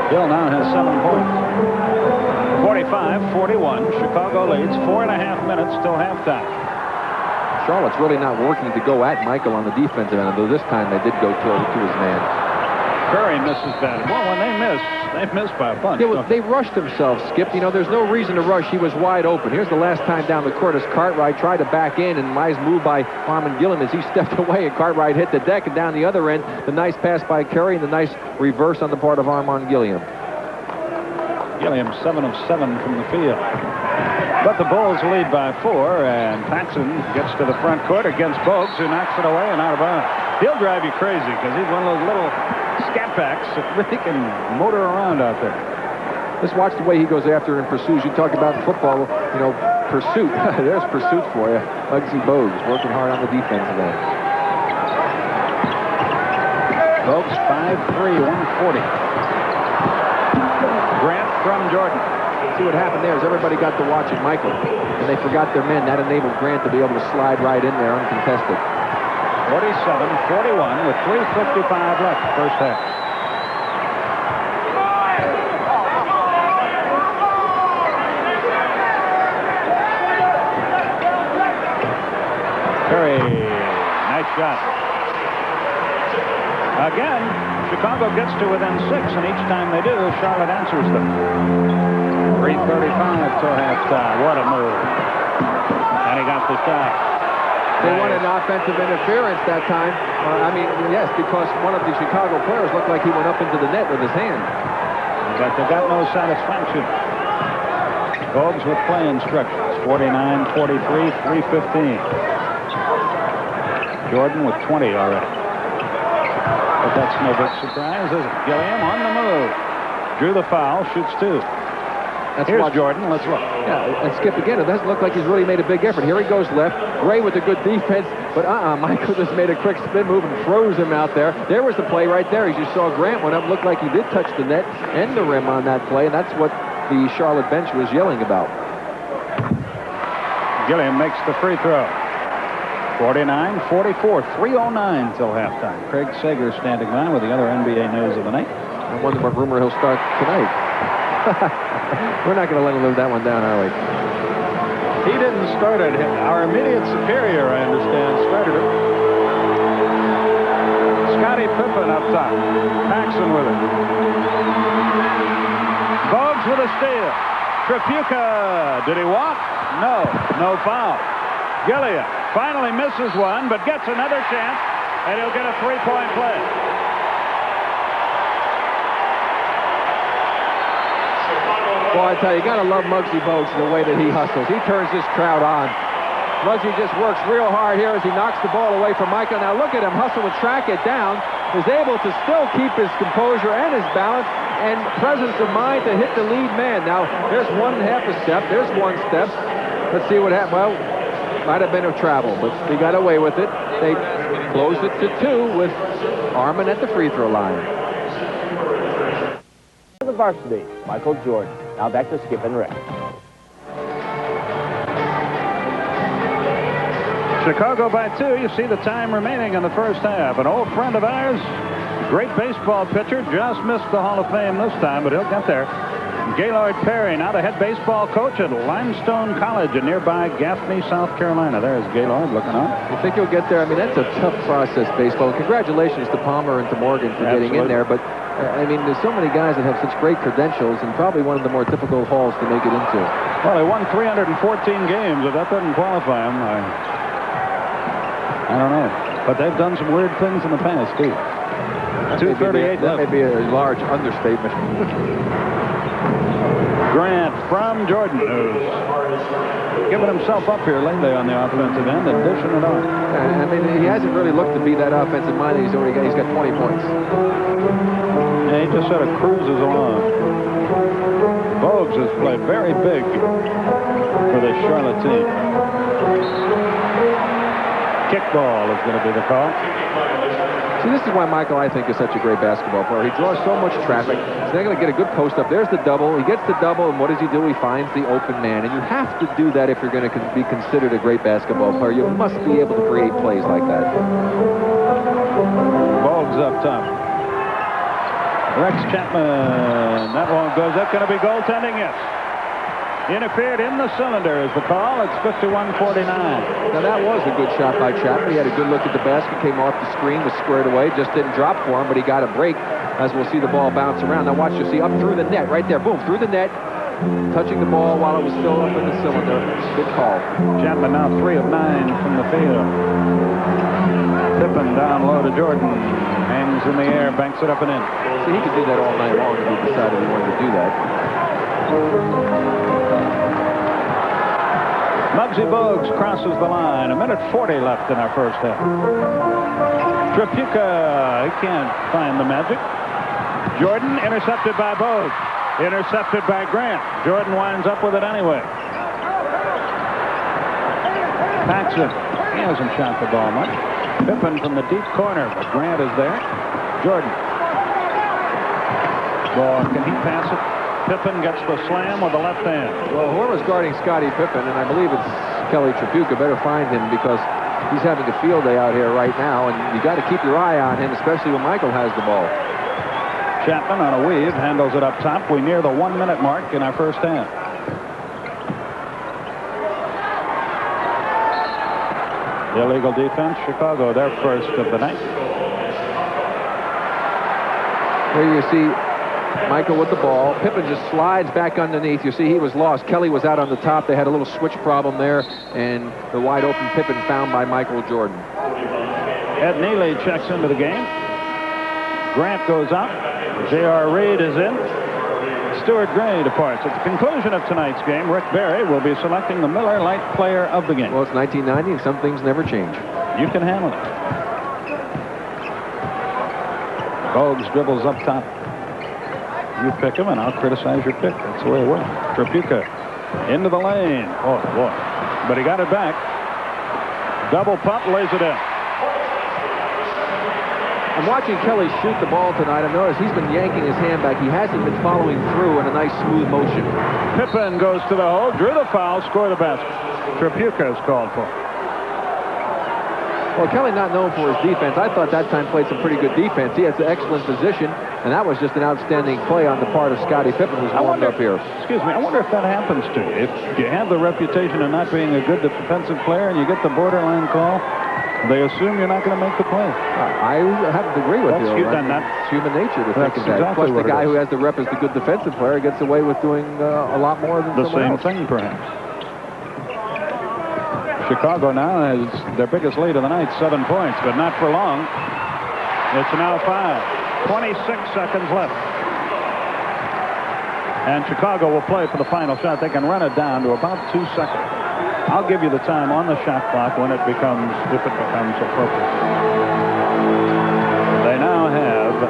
Bill now has 7 points. 45-41. Chicago leads 4.5 minutes till halftime. Charlotte's really not working to go at Michael on the defensive end, though this time they did go to his man. Curry misses that. Well, when they miss by a bunch. Yeah, they rushed themselves, Skip. You know, there's no reason to rush. He was wide open. Here's the last time down the court as Cartwright tried to back in, and nice move by Harmon Gilliam as he stepped away, and Cartwright hit the deck, and down the other end, the nice pass by Curry, and the nice reverse on the part of Harmon Gilliam. Gilliam 7 of 7 from the field. But the Bulls lead by 4, and Paxson gets to the front court against Bogues, who knocks it away and out of bounds. He'll drive you crazy because he's one of those little scat backs that really can motor around out there. Just watch the way he goes after and pursues. You talk about in football, you know, pursuit. There's pursuit for you. Muggsy Bogues working hard on the defensive end. Bogues 5'3", 140. Grant from Jordan. See what happened there is everybody got to watching Michael, and they forgot their men. That enabled Grant to be able to slide right in there uncontested. 47-41 with 3:55 left, first half. Curry, nice shot. Again, Chicago gets to within 6, and each time they do, Charlotte answers them. 3:35 till halftime. What a move. And he got the shot. They wanted offensive interference that time. I mean, yes, because one of the Chicago players looked like he went up into the net with his hand. But they got no satisfaction. Bogues with play instructions. 49-43, 3:15. Jordan with 20 already. But that's no big surprise, is it? Gilliam on the move. Drew the foul, shoots 2. Here's Jordan. Let's look. Yeah, and Skip again. It doesn't look like he's really made a big effort. Here he goes left. Gray with a good defense, but Michael just made a quick spin move and froze him out there. There was the play right there. As you saw, Grant went up. Looked like he did touch the net and the rim on that play, and that's what the Charlotte bench was yelling about. Gilliam makes the free throw. 49-44, 3:09 till halftime. Craig Sager standing by with the other NBA news of the night. I wonder what rumor he'll start tonight. We're not going to let him live that one down, are we? He didn't start it. Our immediate superior, I understand, started it. Scottie Pippen up top. Paxson with it. Bogues with a steal. Tripucka. Did he walk? No. No foul. Gilliam finally misses one, but gets another chance, and he'll get a three-point play. Well, I tell you, you got to love Muggsy Bogues the way that he hustles. He turns this crowd on. Muggsy just works real hard here as he knocks the ball away from Michael. Now look at him hustle to track it down. Is able to still keep his composure and his balance and presence of mind to hit the lead man. Now, there's one half a step. There's one step. Let's see what happens. Well, might have been a travel, but he got away with it. They closed it to 2 with Armin at the free throw line. The varsity, Michael Jordan. Now back to Skip and Rick. Chicago by 2. You see the time remaining in the first half. An old friend of ours, great baseball pitcher, just missed the Hall of Fame this time, but he'll get there. Gaylord Perry, now the head baseball coach at Limestone College in nearby Gaffney, South Carolina. There's Gaylord looking on. You think he'll get there? I mean, that's a tough process, baseball. Congratulations to Palmer and to Morgan for getting in there, but I mean, there's so many guys that have such great credentials and probably one of the more difficult halls to make it into. Well, they won 314 games. If that doesn't qualify them, I don't know. But they've done some weird things in the past, too. 238 that may be a large understatement. Grant from Jordan, who's giving himself up here lately on the offensive end and dishing it on. I mean, he hasn't really looked to be that offensive minded. He's got 20 points. Yeah, he just sort of cruises along. Bogues has played very big for the Charlotte team. Kickball is going to be the call. See, this is why Michael, I think, is such a great basketball player. He draws so much traffic. He's not going to get a good post up. There's the double. He gets the double, and what does he do? He finds the open man. And you have to do that if you're going to be considered a great basketball player. You must be able to create plays like that. Bogues up top. Rex Chapman. That one goes. That's going to be goaltending, yes. Interfered in the cylinder is the call. It's 51-49. Now that was a good shot by Chapman. He had a good look at the basket, came off the screen, was squared away, just didn't drop for him, but he got a break as we'll see the ball bounce around. Now watch, you'll see up through the net, right there, boom, through the net, touching the ball while it was still up in the cylinder. Good call. Chapman now 3 of 9 from the field. Pippen down low to Jordan. Hangs in the air, banks it up and in. See, he could do that all night long if he decided he wanted to do that. Muggsy Bogues crosses the line. 1:40 left in our first half. Tripucka, he can't find the magic. Jordan intercepted by Bogues. Intercepted by Grant. Jordan winds up with it anyway. Paxson, he hasn't shot the ball much. Pippen from the deep corner, but Grant is there. Jordan. Ball, can he pass it? Pippen gets the slam with the left hand. Well, whoever's guarding Scottie Pippen, and I believe it's Kelly Tripucka, better find him because he's having a field day out here right now, and you got to keep your eye on him, especially when Michael has the ball. Chapman on a weave, handles it up top. We near the 1-minute mark in our first half. Illegal defense, Chicago, their first of the night. Here you see Michael with the ball. Pippen just slides back underneath. You see he was lost. Kelly was out on the top. They had a little switch problem there, and the wide open Pippen found by Michael Jordan. Ed Neely checks into the game. Grant goes out. J.R. Reed is in. Stuart Gray departs. At the conclusion of tonight's game, Rick Barry will be selecting the Miller Lite Player of the Game. Well, it's 1990, and some things never change. You can handle it. Bogues dribbles up top. You pick him, and I'll criticize your pick. That's the way it works. Tripucka into the lane. Oh, boy. But he got it back. Double pump, lays it in. I'm watching Kelly shoot the ball tonight. I've noticed he's been yanking his hand back. He hasn't been following through in a nice, smooth motion. Pippen goes to the hole, drew the foul, scored the basket. Tripucka is called for. Well, Kelly not known for his defense. I thought that time played some pretty good defense. He has an excellent position, and that was just an outstanding play on the part of Scottie Pippen, who's warmed up here. Excuse me, I wonder if that happens to you. If you have the reputation of not being a good defensive player and you get the borderline call, they assume you're not going to make the play. I have to agree with you. It's human nature to think of that. Exactly. Plus, the guy who has the rep as the good defensive player gets away with doing a lot more than the same thing, perhaps. Chicago now has their biggest lead of the night, 7 points, but not for long. It's now 5. 26 seconds left. And Chicago will play for the final shot. They can run it down to about 2 seconds. I'll give you the time on the shot clock when it becomes, if it becomes appropriate. They now have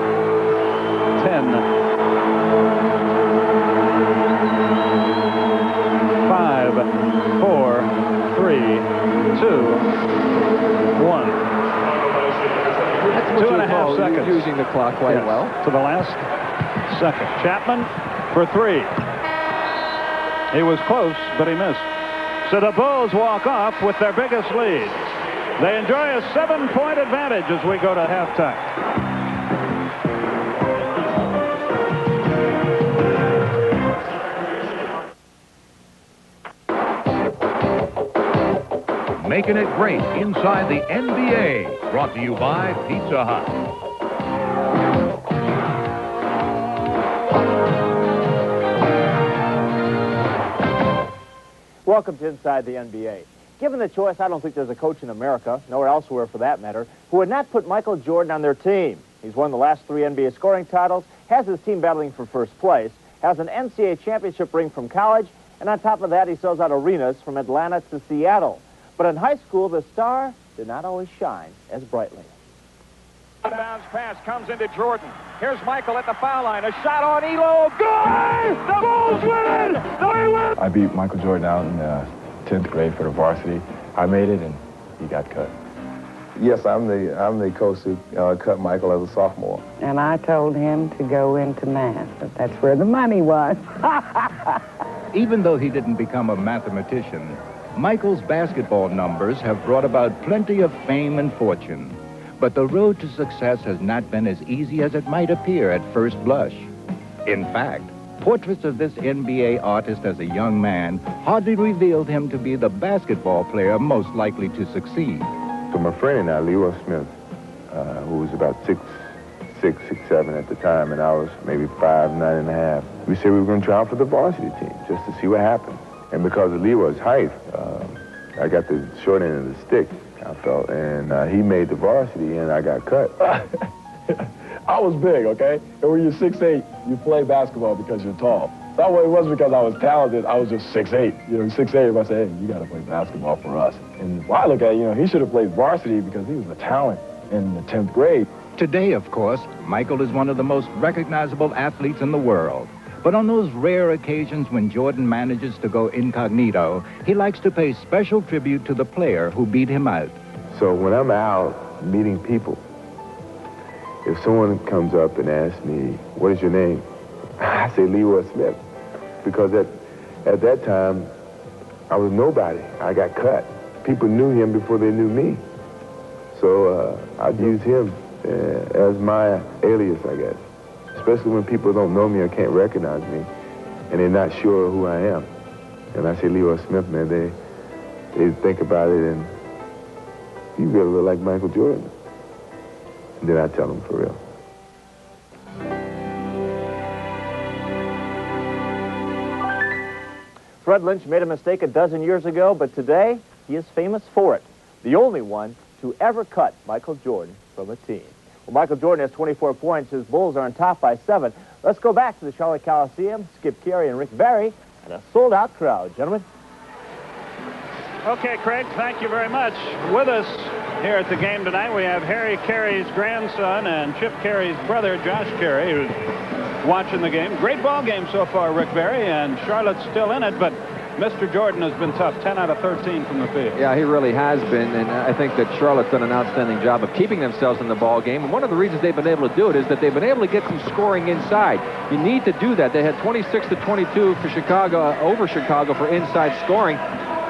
10, 5, 4, 3, 2, 1. That's 2.5 seconds. Using the clock quite well. To the last second. Chapman for 3. He was close, but he missed. So the Bulls walk off with their biggest lead. They enjoy a 7-point advantage as we go to halftime. Making it great inside the NBA. Brought to you by Pizza Hut. Welcome to Inside the NBA. Given the choice, I don't think there's a coach in America, nowhere elsewhere for that matter, who would not put Michael Jordan on their team. He's won the last 3 NBA scoring titles, has his team battling for first place, has an NCAA championship ring from college, and on top of that, he sells out arenas from Atlanta to Seattle. But in high school, the star did not always shine as brightly. Bounce pass comes into Jordan. Here's Michael at the foul line. A shot on Elo. Good! The Bulls win! They win! I beat Michael Jordan out in 10th grade for the varsity. I made it, and he got cut. Yes, I'm the coach who cut Michael as a sophomore. And I told him to go into math, but that's where the money was. Even though he didn't become a mathematician, Michael's basketball numbers have brought about plenty of fame and fortune. But the road to success has not been as easy as it might appear at first blush. In fact, portraits of this NBA artist as a young man hardly revealed him to be the basketball player most likely to succeed. So my friend and I, Leroy Smith, who was about 6'6", 6'7" at the time, and I was maybe 5'9½", we said we were going to try out for the varsity team just to see what happened. And because of Leroy's height, I got the short end of the stick, I felt, and he made the varsity, and I got cut. I was big, okay? And when you're 6'8", you play basketball because you're tall. So it wasn't because I was talented, I was just 6'8". You know, 6'8", I said, hey, you got to play basketball for us. And I look at it, he should have played varsity because he was a talent in the 10th grade. Today, of course, Michael is one of the most recognizable athletes in the world. But on those rare occasions when Jordan manages to go incognito, he likes to pay special tribute to the player who beat him out. So when I'm out meeting people, if someone comes up and asks me, what is your name? I say Leroy Smith, because at that time, I was nobody. I got cut. People knew him before they knew me. So I'd use him as my alias, I guess. Especially when people don't know me or can't recognize me, and they're not sure who I am. And I say Leroy Smith, man, they think about it, and you really look like Michael Jordan. And then I tell them for real. Fred Lynch made a mistake a dozen years ago, but today he is famous for it. The only one to ever cut Michael Jordan from a team. Well, Michael Jordan has 24 points. His Bulls are on top by 7. Let's go back to the Charlotte Coliseum. Skip Carey and Rick Barry and a sold-out crowd. Gentlemen. Okay, Craig, thank you very much. With us here at the game tonight, we have Harry Carey's grandson and Chip Carey's brother, Josh Carey, who's watching the game. Great ball game so far, Rick Barry, and Charlotte's still in it, but Mr. Jordan has been tough, 10 out of 13 from the field. Yeah, he really has been, and I think that Charlotte's done an outstanding job of keeping themselves in the ball game. And one of the reasons they've been able to do it is that they've been able to get some scoring inside. You need to do that. They had 26 to 22 for Chicago, over Chicago for inside scoring.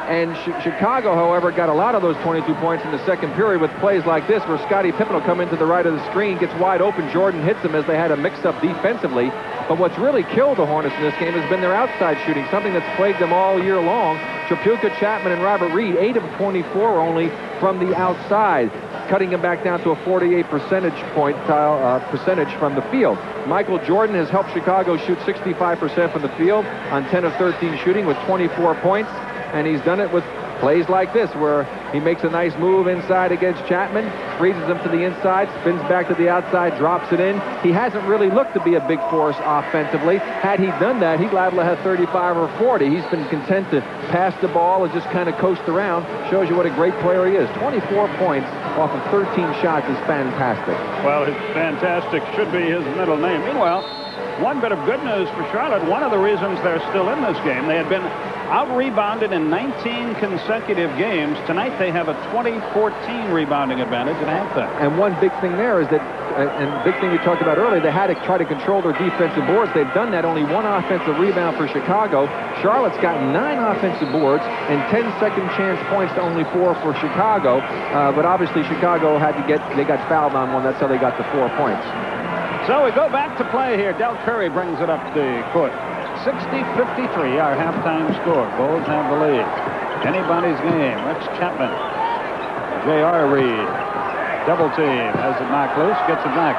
And Chicago, however, got a lot of those 22 points in the second period with plays like this, where Scottie Pippen will come into the right of the screen, gets wide open, Jordan hits him as they had a mix-up defensively. But what's really killed the Hornets in this game has been their outside shooting, something that's plagued them all year long. Tripucka, Chapman, and Robert Reed, 8 of 24 only from the outside, cutting him back down to a 48 percentage from the field. Michael Jordan has helped Chicago shoot 65% from the field on 10 of 13 shooting with 24 points, and he's done it with plays like this, where he makes a nice move inside against Chapman, freezes him to the inside, spins back to the outside, drops it in. He hasn't really looked to be a big force offensively. Had he done that, he'd liable to have 35 or 40. He's been content to pass the ball and just kind of coast around. Shows you what a great player he is. 24 points off of 13 shots is fantastic. Well, his fantastic should be his middle name. Meanwhile, one bit of good news for Charlotte. One of the reasons they're still in this game, they had been out-rebounded in 19 consecutive games. Tonight they have a 20-14 rebounding advantage at halftime. And one big thing there is that, and big thing we talked about earlier, they had to try to control their defensive boards. They've done that. Only one offensive rebound for Chicago. Charlotte's got 9 offensive boards and 10 second chance points to only 4 for Chicago. But obviously Chicago they got fouled on one. That's how they got the 4 points. So we go back to play here. Del Curry brings it up the court. 60-53, our halftime score. Bulls have the lead. Anybody's game. Rex Chapman. J.R. Reed. Double team. Has it knocked loose. Gets it back.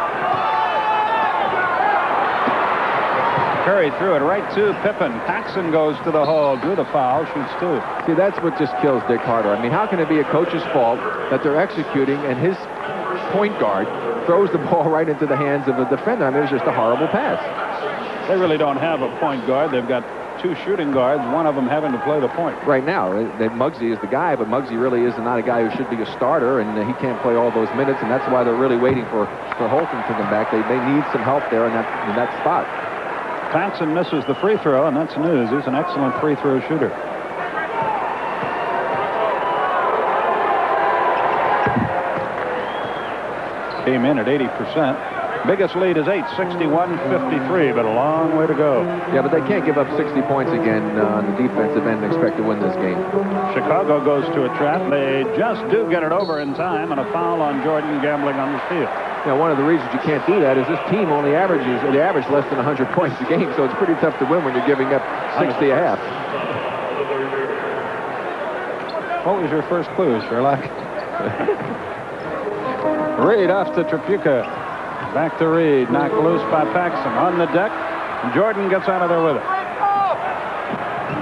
Curry threw it right to Pippen. Paxson goes to the hole. Drew the foul. Shoots 2. See, that's what just kills Dick Harder. I mean, how can it be a coach's fault that they're executing and his point guard throws the ball right into the hands of the defender? I mean, it was just a horrible pass. They really don't have a point guard. They've got 2 shooting guards, one of them having to play the point. Right now, Muggsy is the guy, but Muggsy really is not a guy who should be a starter, and he can't play all those minutes, and that's why they're really waiting for Holton to come back. They need some help there in that spot. Paxson misses the free throw, and that's news. He's an excellent free throw shooter. Came in at 80%. Biggest lead is 8, 61-53, but a long way to go. Yeah, but they can't give up 60 points again on the defensive end and expect to win this game. Chicago goes to a trap. They just do get it over in time, and a foul on Jordan gambling on the steal. Now, one of the reasons you can't do that is this team only average less than 100 points a game, so it's pretty tough to win when you're giving up 60 a half. What was your first clue, Sherlock? Reed off to Tripucka. Back to Reed. Knocked loose by Paxson. On the deck. Jordan gets out of there with it.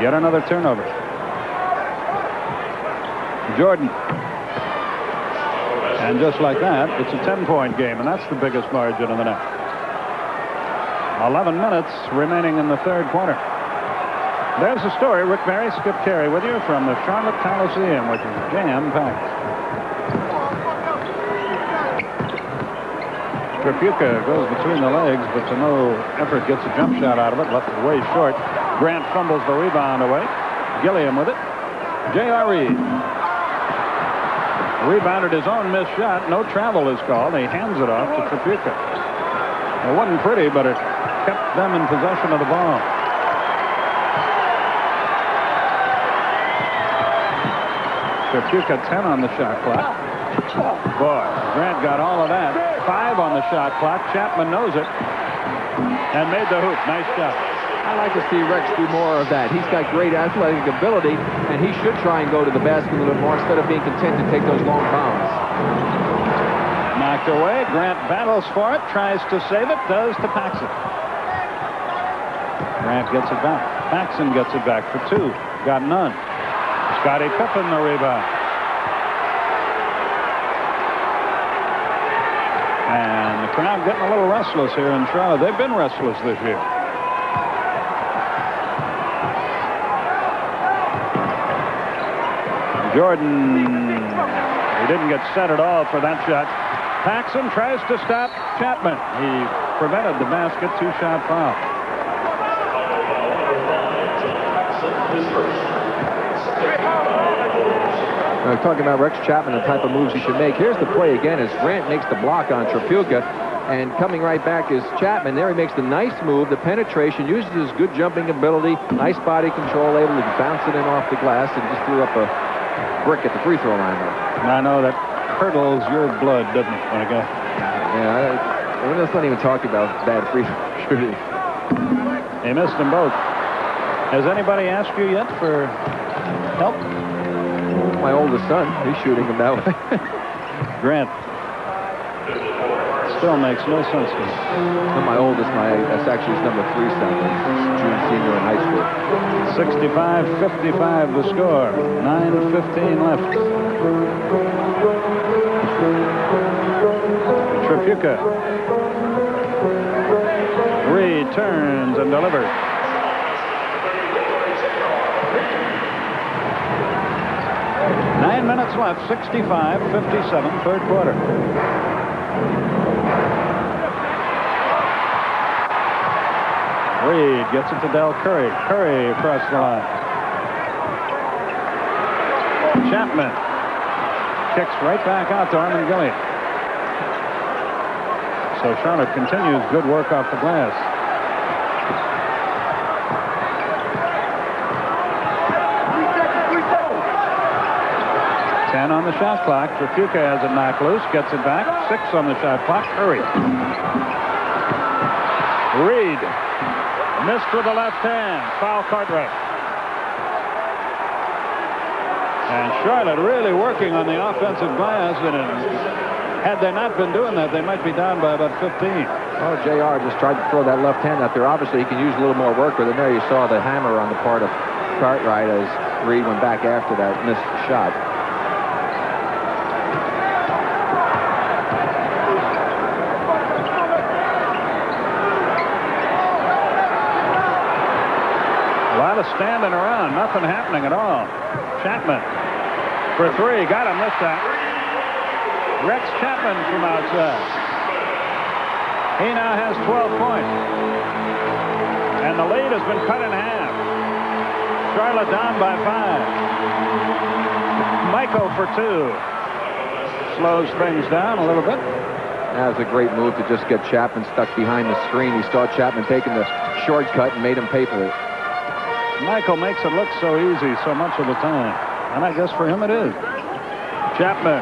Yet another turnover. Jordan. And just like that, it's a 10-point game, and that's the biggest margin of the night. 11 minutes remaining in the third quarter. There's the story. Rick Barry, Skip Carey with you from the Charlotte Coliseum, which is jam-packed. Tripucka goes between the legs, but to no effort gets a jump shot out of it. Left it way short. Grant fumbles the rebound away. Gilliam with it. J.R. Reed. Rebounded his own missed shot. No travel is called. He hands it off to Tripucka. It wasn't pretty, but it kept them in possession of the ball. Tripucka 10 on the shot clock. Boy, Grant got all of that. 5 on the shot clock. Chapman knows it and made the hoop. Nice shot. I like to see Rex do more of that. He's got great athletic ability, and he should try and go to the basket a little more instead of being content to take those long bounds. Knocked away. Grant battles for it, tries to save it, does to Paxson. Grant gets it back. Paxson gets it back for 2. Got none. Scottie Pippen the rebound. And the crowd getting a little restless here in Charlotte. They've been restless this year. Jordan, he didn't get set at all for that shot. Paxson tries to stop Chapman. He prevented the basket. 2-shot foul. Talking about Rex Chapman, the type of moves he should make. Here's the play again as Grant makes the block on Trapuka. And coming right back is Chapman. There he makes the nice move, the penetration, uses his good jumping ability, nice body control, able to bounce it in off the glass, and just threw up a brick at the free throw line there. I know that curdles your blood, doesn't it, when a guy... Yeah, let's not even talk about bad free throw shooting. He missed them both. Has anybody asked you yet for help? My oldest son, he's shooting them that way. Grant. Still makes no sense to me. And my oldest, that's actually his number 3 son. He's June senior in high school. 65-55 the score. 9:15 left. Trapuka. Reed turns and delivers. Nine minutes left. 65-57, third quarter. Reed gets it to Del Curry. Curry across the line. Chapman kicks right back out to Armin Gilliam. So Charlotte continues good work off the glass. Ten on the shot clock. Trapuka has it knocked loose, gets it back. 6 on the shot clock. Curry. Reed missed with the left hand. Foul Cartwright. And Charlotte really working on the offensive glass, and had they not been doing that, they might be down by about 15. Oh, JR just tried to throw that left hand out there. Obviously, he can use a little more work with it. There you saw the hammer on the part of Cartwright as Reed went back after that missed shot. A lot of standing around, nothing happening at all. Chapman for 3, got him this time. Rex Chapman from outside. He now has 12 points. And the lead has been cut in half. Charlotte down by 5. Michael for 2. Slows things down a little bit. That was a great move to just get Chapman stuck behind the screen. He saw Chapman taking the shortcut and made him pay for it. Michael makes it look so easy so much of the time. And I guess for him it is. Chapman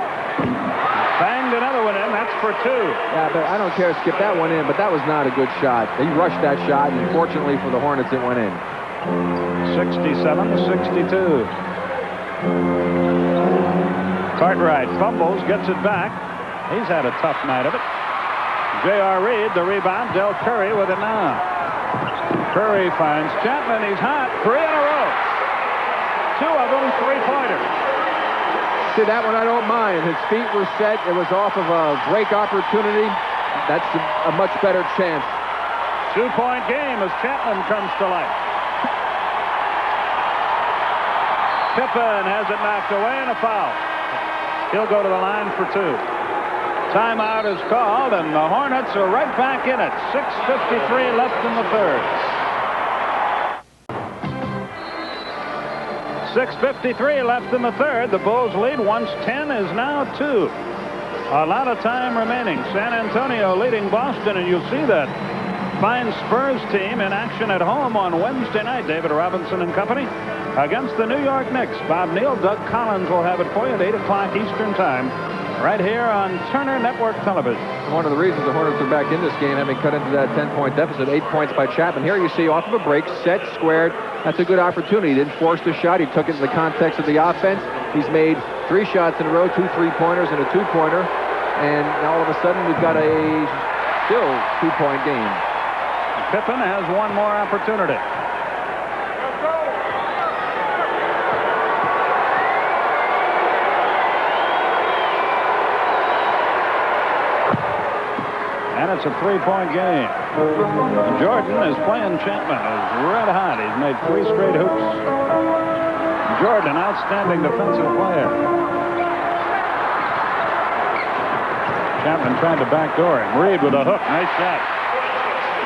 banged another one in. That's for 2. Yeah, but I don't care to skip that one in, but that was not a good shot. He rushed that shot, and fortunately for the Hornets, it went in. 67-62. Cartwright fumbles, gets it back. He's had a tough night of it. J.R. Reed, the rebound. Del Curry with it now. Curry finds Chapman. He's hot. 3 in a row. 2 of them three-pointers. See, that one I don't mind. His feet were set. It was off of a break opportunity. That's a much better chance. 2-point game as Chapman comes to life. Pippen has it knocked away and a foul. He'll go to the line for 2. Timeout is called, and the Hornets are right back in it. 6:53 left in the third. 6:53 left in the third. The Bulls lead once 10 is now 2. A lot of time remaining. San Antonio leading Boston, and you'll see that fine Spurs team in action at home on Wednesday night. David Robinson and company against the New York Knicks. Bob Neal, Doug Collins will have it for you at 8 o'clock Eastern Time, right here on Turner Network Television. One of the reasons the Hornets are back in this game, having cut into that 10-point deficit, 8 points by Chapman. Here you see off of a break, set, squared. That's a good opportunity. He didn't force the shot. He took it in the context of the offense. He's made 3 shots in a row, 2 3-pointers and a 2-pointer. And all of a sudden, we've got a still 2-point game. Pippen has one more opportunity. And it's a 3-point game. Jordan is playing Chapman. Is red hot. He's made 3 straight hoops. Jordan, outstanding defensive player. Chapman tried to backdoor him. Reed with a hook. Nice shot.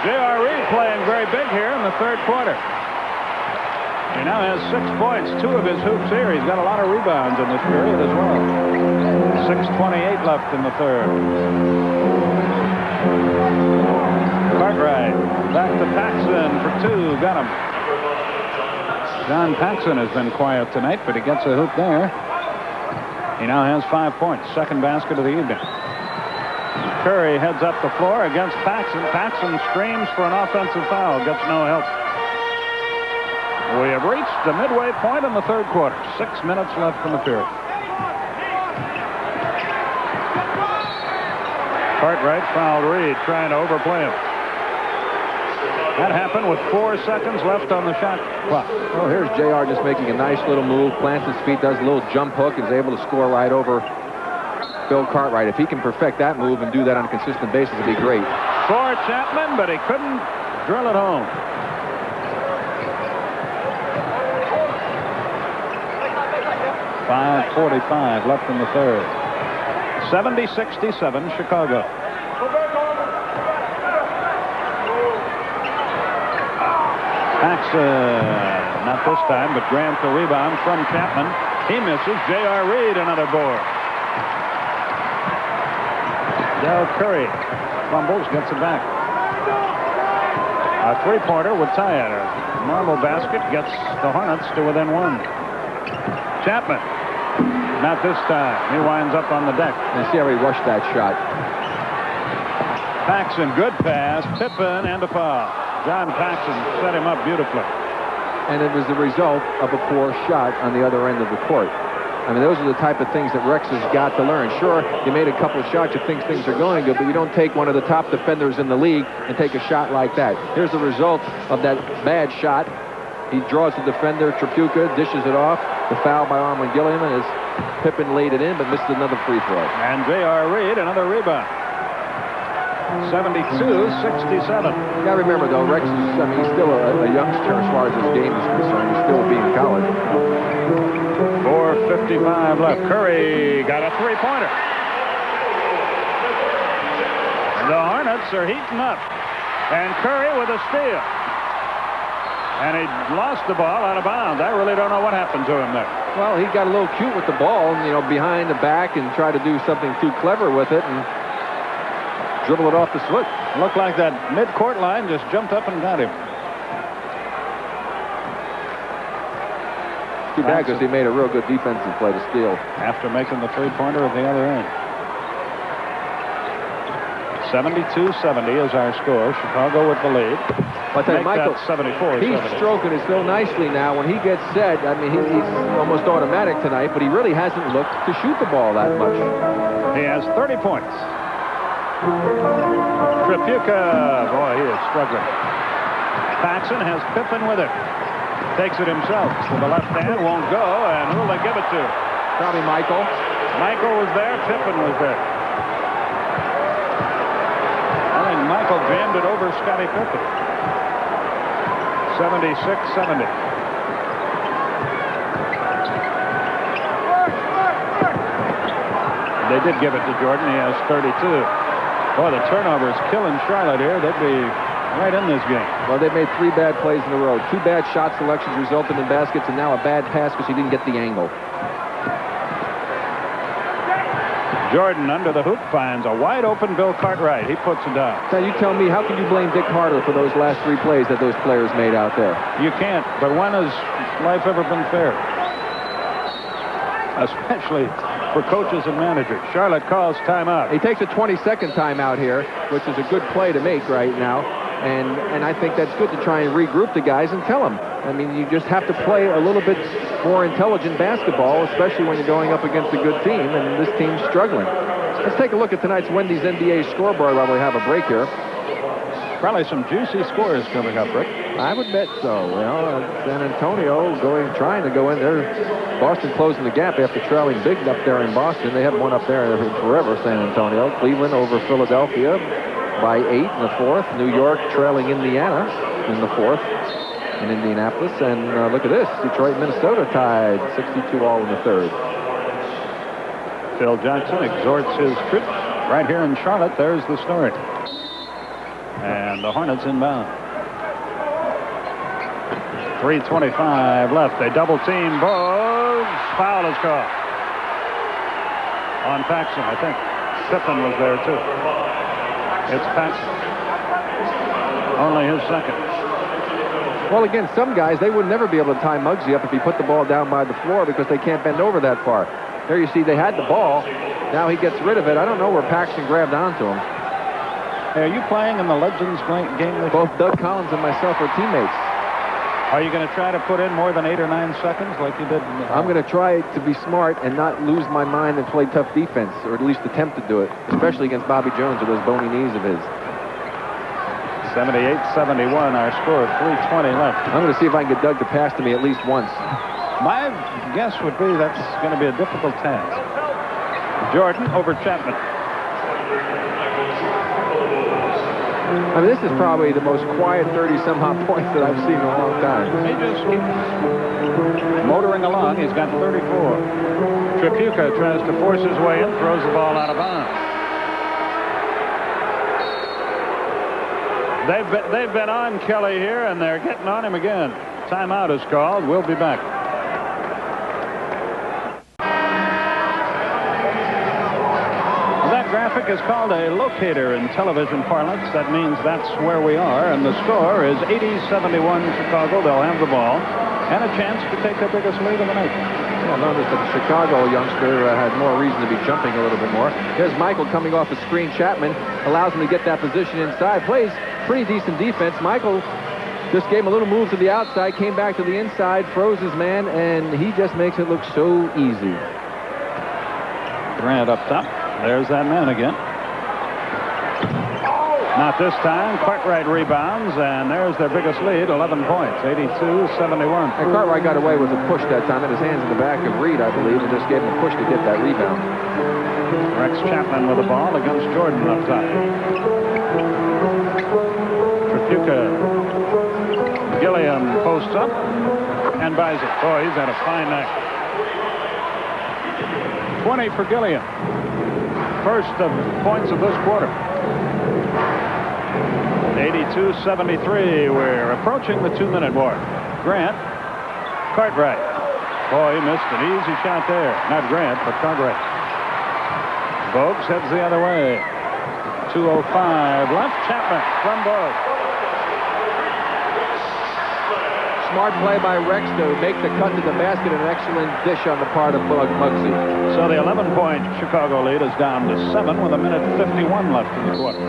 J.R. Reed playing very big here in the third quarter. He now has 6 points, 2 of his hoops here. He's got a lot of rebounds in this period as well. 6:28 left in the third. Cartwright back to Paxson for 2. Got him. John Paxson has been quiet tonight, but he gets a hoop there. He now has 5 points. Second basket of the evening. Curry heads up the floor against Paxson. Paxson screams for an offensive foul. Gets no help. We have reached the midway point in the third quarter. 6 minutes left in the period. Cartwright fouled Reed, trying to overplay him. That happened with 4 seconds left on the shot clock. Well, here's JR just making a nice little move, plants his feet, does a little jump hook, and is able to score right over Bill Cartwright. If he can perfect that move and do that on a consistent basis, it'd be great. For Chapman, but he couldn't drill it home. .5:45 left in the third. 70-67 Chicago. Paxson, not this time, but Grant the rebound from Chapman. He misses. J.R. Reed, another board. Del Curry fumbles, gets it back. A three-pointer would tie it. A normal basket gets the Hornets to within 1. Chapman, not this time. He winds up on the deck. And see how he rushed that shot. Paxson, good pass. Pippen and a foul. John Paxson set him up beautifully. And it was the result of a poor shot on the other end of the court. I mean, those are the type of things that Rex has got to learn. Sure, you made a couple of shots, you think things are going good, but you don't take one of the top defenders in the league and take a shot like that. Here's the result of that bad shot. He draws the defender, Tripucka, dishes it off. The foul by Armand Gilliam as Pippen laid it in, but missed another free throw. And J.R. Reed, another rebound. 72-67. You gotta remember, though, Rex is, I mean, he's still a youngster as far as his game is concerned. He's still being college. 4:55 left. Curry got a three-pointer. The Hornets are heating up. And Curry with a steal. And he lost the ball out of bounds. I really don't know what happened to him there. Well, he got a little cute with the ball, you know, behind the back and tried to do something too clever with it and dribble it off the foot. Looked like that mid-court line just jumped up and got him. Too bad because he made a real good defensive play to steal. After making the three-pointer at the other end. 72-70 is our score. Chicago with the lead. But then Michael, 74. he's stroking it so nicely now. When he gets set, I mean, he's almost automatic tonight, but he really hasn't looked to shoot the ball that much. He has 30 points. Tripucka, boy, he is struggling. Paxson has Pippen with it. Takes it himself to the left hand, won't go, and who'll they give it to? Probably Michael. Michael was there, Pippen was there. I think Michael jammed it over Scottie Pippen. 76-70. They did give it to Jordan. He has 32. Boy, the turnover is killing Charlotte here. They'd be right in this game. Well, they made 3 bad plays in a row. 2 bad shot selections resulted in baskets, and now a bad pass because he didn't get the angle. Jordan under the hoop finds a wide open Bill Cartwright. He puts it down. Now, you tell me, how can you blame Dick Carter for those last 3 plays that those players made out there? You can't, but when has life ever been fair? Especially for coaches and managers. Charlotte calls timeout. He takes a 20-second timeout here, which is a good play to make right now. And I think that's good to try and regroup the guys and tell them. I mean, you just have to play a little bit more intelligent basketball, especially when you're going up against a good team, and this team's struggling. Let's take a look at tonight's Wendy's NBA scoreboard while we have a break here. Probably some juicy scores coming up, Rick. I would bet so. Well, San Antonio trying to go in there. Boston closing the gap after trailing big up there in Boston. They haven't won up there forever, San Antonio. Cleveland over Philadelphia by 8 in the 4th. New York trailing Indiana in the 4th in Indianapolis. And look at this. Detroit, Minnesota tied 62 all in the 3rd. Phil Jackson exhorts his troops right here in Charlotte. There's the story. And the Hornets inbound. 3:25 left. They double team Bogues. Foul is called on Paxson. I think Pippen was there too. It's Paxson. Only his second. Well, again, some guys, they would never be able to tie Muggsy up if he put the ball down by the floor because they can't bend over that far. There you see they had the ball. Now he gets rid of it. I don't know where Paxton grabbed onto him. Hey, are you playing in the Legends game? Both Doug Collins and myself are teammates. Are you going to try to put in more than 8 or 9 seconds like you did? I'm going to try to be smart and not lose my mind and play tough defense, or at least attempt to do it, especially against Bobby Jones with those bony knees of his. 78-71, our score, 3:20 left. I'm going to see if I can get Doug to pass to me at least once. My guess would be that's going to be a difficult task. Jordan over Chapman. I mean, this is probably the most quiet 30-some-odd points that I've seen in a long time. He just keeps motoring along. He's got 34. Tripucka tries to force his way in, throws the ball out of bounds. They've been on Kelly here, and they're getting on him again. Timeout is called. We'll be back. That graphic is called a locator in television parlance. That means that's where we are, and the score is 80-71 Chicago. They'll have the ball and a chance to take their biggest lead of the night. Yeah, I noticed that the Chicago youngster had more reason to be jumping a little bit more. Here's Michael coming off a screen. Chapman allows him to get that position inside. Plays pretty decent defense. Michael just gave him a little move to the outside, came back to the inside, froze his man, and he just makes it look so easy. Grant up top. There's that man again. Not this time. Cartwright rebounds, and there's their biggest lead, 11 points, 82-71. And Cartwright got away with a push that time. Had his hands in the back of Reed, I believe, and just gave him a push to get that rebound. Rex Chapman with the ball against Jordan up top. Tripucka. Gilliam posts up and buys it. Boy, he's had a fine night. 20 for Gilliam. First of points of this quarter. 82-73. We're approaching the 2-minute mark. Grant. Cartwright. Boy, he missed an easy shot there. Not Grant, but Cartwright. Bogues heads the other way. 2:05 left. Chapman from Bogues. Smart play by Rex to make the cut to the basket. An excellent dish on the part of Muggsy. So the 11-point Chicago lead is down to 7 with 1:51 left in the quarter.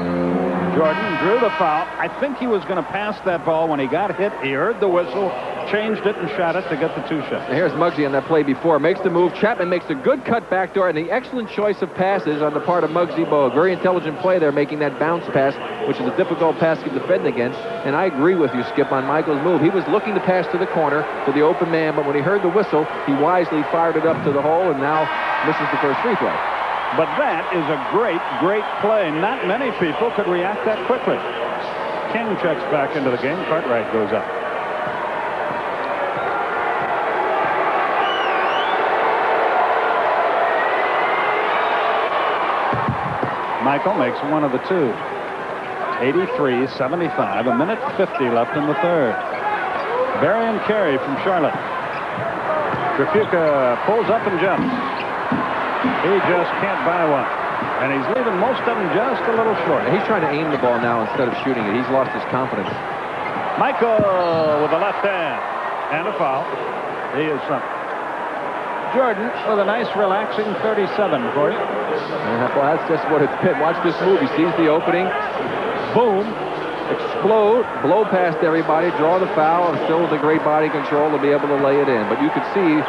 Jordan drew the foul. I think he was going to pass that ball when he got hit. He heard the whistle, changed it, and shot it to get the 2 shot. Here's Muggsy on that play before. Makes the move. Chapman makes a good cut backdoor, and the excellent choice of passes on the part of Muggsy Bogues. Very intelligent play there, making that bounce pass, which is a difficult pass to defend against. And I agree with you, Skip, on Michael's move. He was looking to pass to the corner to the open man, but when he heard the whistle, he wisely fired it up to the hole and now misses the first free throw. But that is a great, great play. Not many people could react that quickly. King checks back into the game. Cartwright goes up. Michael makes one of the two. 83-75. 1:50 left in the third. Berrien Carey from Charlotte. Tripucka pulls up and jumps. He just can't buy one. And he's leaving most of them just a little short. He's trying to aim the ball now instead of shooting it. He's lost his confidence. Michael with the left hand. And a foul. He is something. Jordan with a nice relaxing 37 for you. Well, that's just what it's been. Watch this move. He sees the opening. Boom. Explode. Blow past everybody. Draw the foul. And still with a great body control to be able to lay it in. But you could see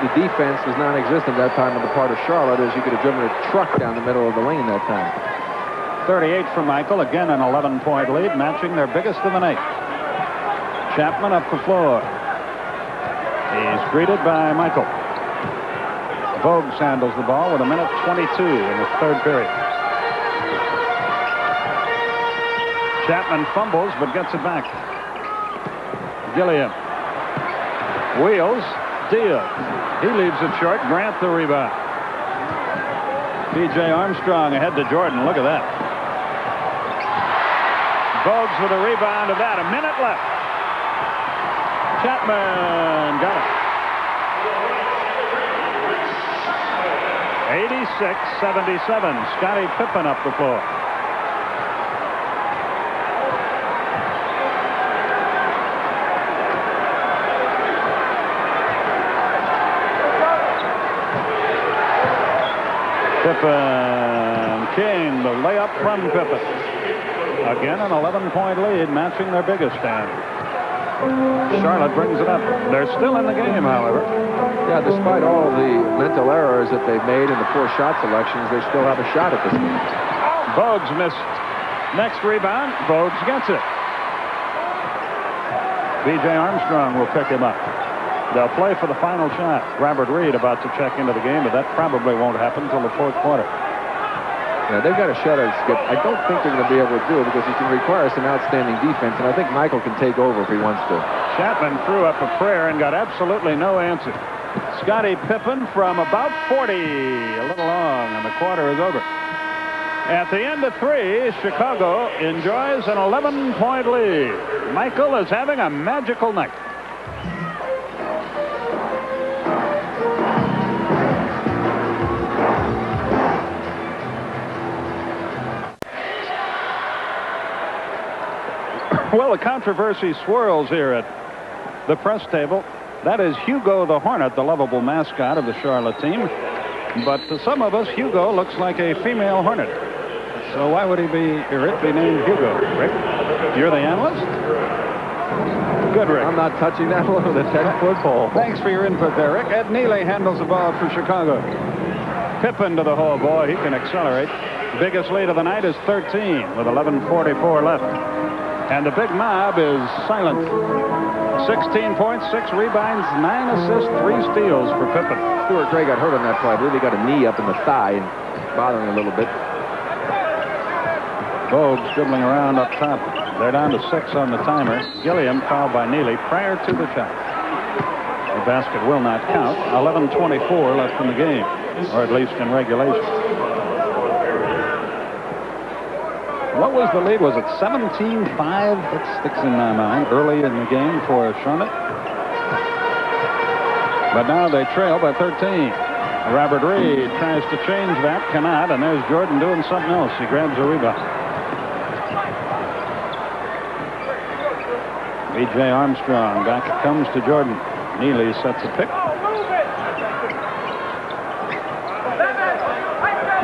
the defense was non-existent that time on the part of Charlotte, as you could have driven a truck down the middle of the lane that time. 38 for Michael. Again, an 11-point lead, matching their biggest of the night. Chapman up the floor. He's greeted by Michael. Bogues handles the ball with 1:22 in the third period. Chapman fumbles, but gets it back. Gilliam. Wheels. Diaz. He leaves it short. Grant the rebound. P.J. Armstrong ahead to Jordan. Look at that. Bogues with a rebound of that. 1 minute left. Chapman got it. 86-77. Scottie Pippen up the floor. Pippen, King, the layup from Pippen. Again, an 11-point lead, matching their biggest stand. Charlotte brings it up. They're still in the game, however. Yeah, despite all of the mental errors that they've made in the poor shot selections, they still have a shot at this game. Bogues missed. Next rebound, Bogues gets it. B.J. Armstrong will pick him up. They'll play for the final shot. Robert Reed about to check into the game, but that probably won't happen until the fourth quarter. Yeah, they've got a shutout, Skip. I don't think they're going to be able to do it because it can require some outstanding defense, and I think Michael can take over if he wants to. Chapman threw up a prayer and got absolutely no answer. Scottie Pippen from about 40, a little long, and the quarter is over. At the end of 3, Chicago enjoys an 11-point lead. Michael is having a magical night. Well, the controversy swirls here at the press table. That is Hugo the Hornet, the lovable mascot of the Charlotte team. But to some of us, Hugo looks like a female hornet. So why would he be named Hugo? Rick, you're the analyst? Good, Rick. I'm not touching that one with a 10-foot pole. Thanks for your input there, Rick. Ed Neely handles the ball for Chicago. Pippen to the hole, boy. He can accelerate. Biggest lead of the night is 13 with 11:44 left. And the big mob is silent. 16 points, 6 rebounds, 9 assists, 3 steals for Pippen. Stuart Gray got hurt on that play. I believe he got a knee up in the thigh and bothering a little bit. Bogues dribbling around up top. They're down to 6 on the timer. Gilliam fouled by Neely prior to the shot. The basket will not count. 11:24 left in the game, or at least in regulation. What was the lead? Was it 17-5? That sticks in my mind. Early in the game for Charlotte. But now they trail by 13. Robert Reed tries to change that, cannot, and there's Jordan doing something else. He grabs a rebound. B.J. Armstrong back it comes to Jordan. Neely sets a pick.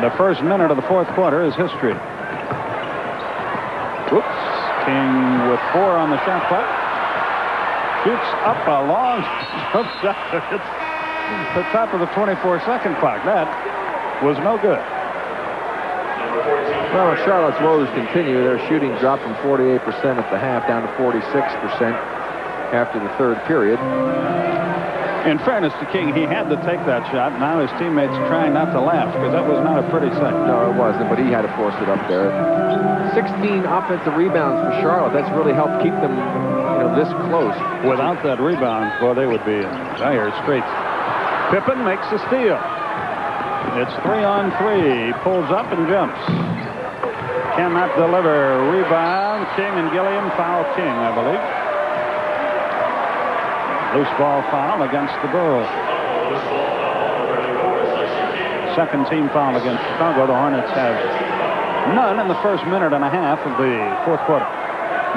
The first minute of the fourth quarter is history. Whoops. King with 4 on the shot clock. Shoots up a long jump shot. It's the top of the 24-second clock. That was no good. Well, Charlotte's woes continue. Their shooting dropped from 48% at the half down to 46% after the third period. In fairness to King, he had to take that shot. Now his teammates trying not to laugh because that was not a pretty sight. No, it wasn't, but he had to force it up there. 16 offensive rebounds for Charlotte. That's really helped keep them, this close. Without that rebound, boy, they would be in dire straits. Pippen makes the steal. It's 3-on-3. He pulls up and jumps. Cannot deliver. Rebound. King and Gilliam foul King, I believe. Loose ball foul against the Bulls. Second team foul against Chicago. The Hornets have none in the first minute and a half of the fourth quarter.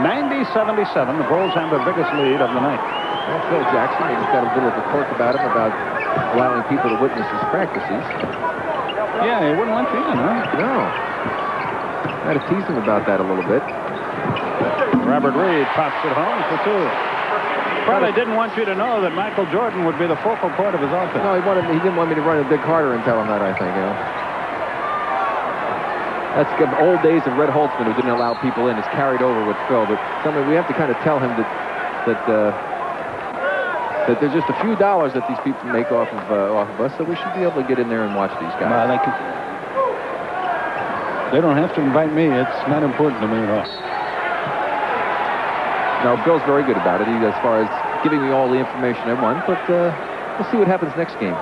90-77. The Bulls have their biggest lead of the night. Well, Phil Jackson, he's got a bit of a quirk about him about allowing people to witness his practices. Yeah, he wouldn't want you in, huh? No. I had to tease him about that a little bit. Robert Reed pops it home for 2. Probably didn't want you to know that Michael Jordan would be the focal point of his offense. No, he didn't want me to run a Dick Carter and tell him that, I think, That's the old days of Red Holtzman, who didn't allow people in. It's carried over with Phil, but we have to kind of tell him that there's just a few dollars that these people make off of us, so we should be able to get in there and watch these guys. Well, they don't have to invite me. It's not important to me at all. No, Phil's very good about it, as far as giving me all the information I want, but we'll see what happens next game.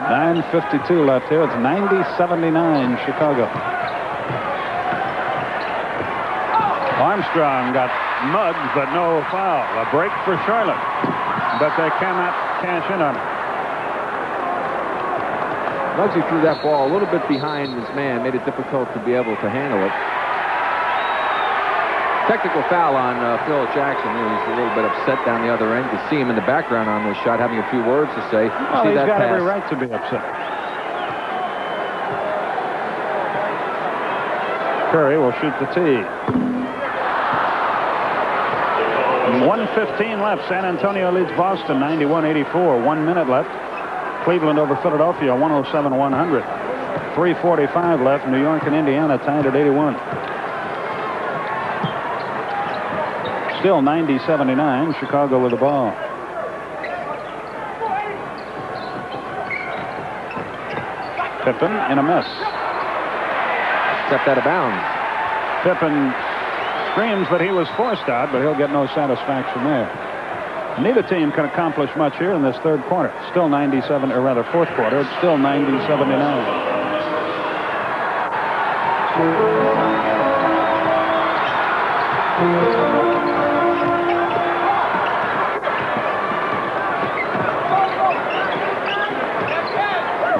.9:52 left here. It's 90-79 Chicago. Armstrong got mugged, but no foul. A break for Charlotte, but they cannot cash in on it. Muggsy threw that ball a little bit behind his man, made it difficult to be able to handle it. Technical foul on Phil Jackson. He's a little bit upset down the other end. You see him in the background on this shot having a few words to say. Well, he's got every right to be upset. Curry will shoot the tee. 1:15 left. San Antonio leads Boston 91-84. 1 minute left. Cleveland over Philadelphia 107-100. 3:45 left. New York and Indiana tied at 81. Still 90-79. Chicago with the ball. Pippen in a mess. Stepped out of bounds. Pippen screams that he was forced out, but he'll get no satisfaction there. Neither team can accomplish much here in this third quarter. Still 97, or rather fourth quarter. It's still 90-79.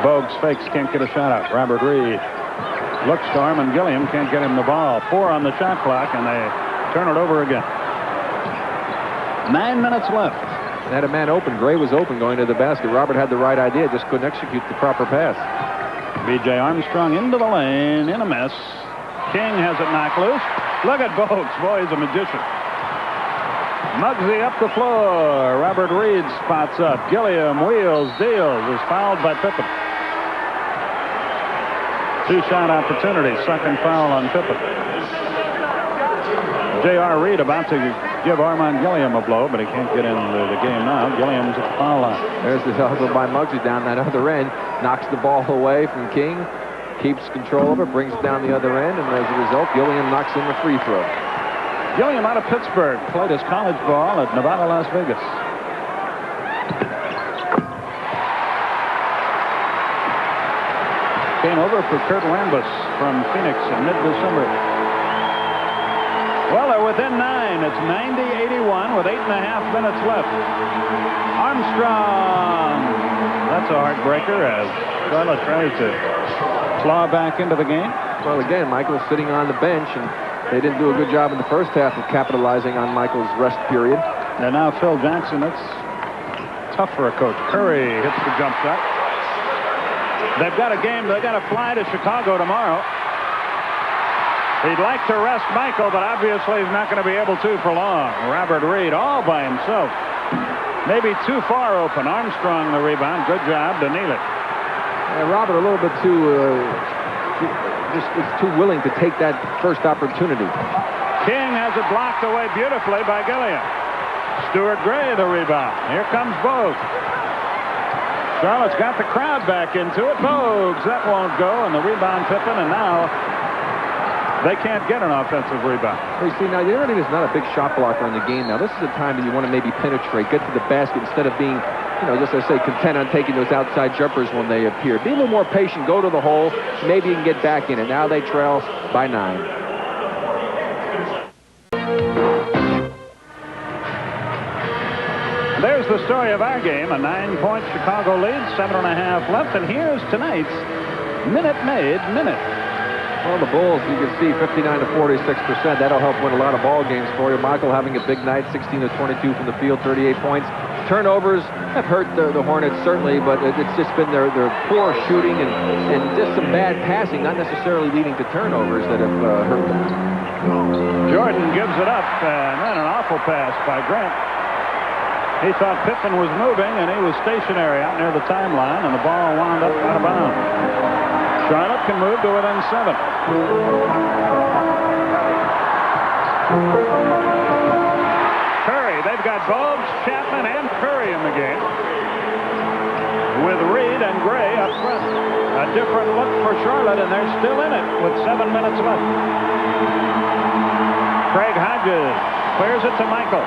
Bogues fakes, can't get a shot out. Robert Reed looks to him, and Gilliam can't get him the ball. 4 on the shot clock, and they turn it over again. 9 minutes left. They had a man open. Gray was open going to the basket. Robert had the right idea, just couldn't execute the proper pass. B.J. Armstrong into the lane, in a mess. King has it knocked loose. Look at Bogues. Boy, he's a magician. Muggsy up the floor. Robert Reed spots up. Gilliam wheels, deals, is fouled by Pippen. 2-shot opportunity. Second foul on Pippen. J.R. Reed about to give Armand Gilliam a blow, but he can't get into the game now. Gilliam's at the foul line. There's the hustle by Muggsy down that other end. Knocks the ball away from King. Keeps control of it, brings it down the other end, and as a result, Gilliam knocks in the free throw. Gilliam out of Pittsburgh. Played his college ball at Nevada, Las Vegas. Came over for Kurt Rambis from Phoenix in mid-December. Well, they're within 9. It's 90-81 with 8.5 minutes left. Armstrong. That's a heartbreaker as Charlotte tries to claw back into the game. Well, again, Michael's sitting on the bench, and they didn't do a good job in the first half of capitalizing on Michael's rest period. And now Phil Jackson. That's tough for a coach. Curry hits the jump shot. They've got a game. They've got to fly to Chicago tomorrow. He'd like to rest Michael, but obviously he's not going to be able to for long. Robert Reed all by himself. Maybe too far open. Armstrong the rebound. Good job to Neely. Robert a little bit too just too willing to take that first opportunity. King has it blocked away beautifully by Gilliam. Stuart Gray the rebound. Here comes Bogues. Charlotte's got the crowd back into it. Bogues, that won't go, and the rebound Pippen, and now they can't get an offensive rebound. You see, now, the Hornets is not a big shot blocker in the game. Now, this is a time that you want to maybe penetrate, get to the basket instead of being, you know, just as I say, content on taking those outside jumpers when they appear. Be a little more patient, go to the hole, maybe you can get back in it. Now they trail by 9. There's the story of our game. A 9-point Chicago lead, 7.5 left, and here's tonight's Minute Maid Minute. Well, the Bulls, you can see 59 to 46%. That'll help win a lot of ball games for you. Michael having a big night, 16 to 22 from the field, 38 points. Turnovers have hurt the Hornets, certainly, but it's just been their poor shooting and just some bad passing, not necessarily leading to turnovers that have hurt them. Jordan gives it up, and then an awful pass by Grant. He thought Pippen was moving, and he was stationary out near the timeline, and the ball wound up out of bounds. Charlotte can move to within 7. Curry, they've got Bogues, Chapman, and Curry in the game, with Reed and Gray up front. A different look for Charlotte, and they're still in it with 7 minutes left. Craig Hodges clears it to Michael.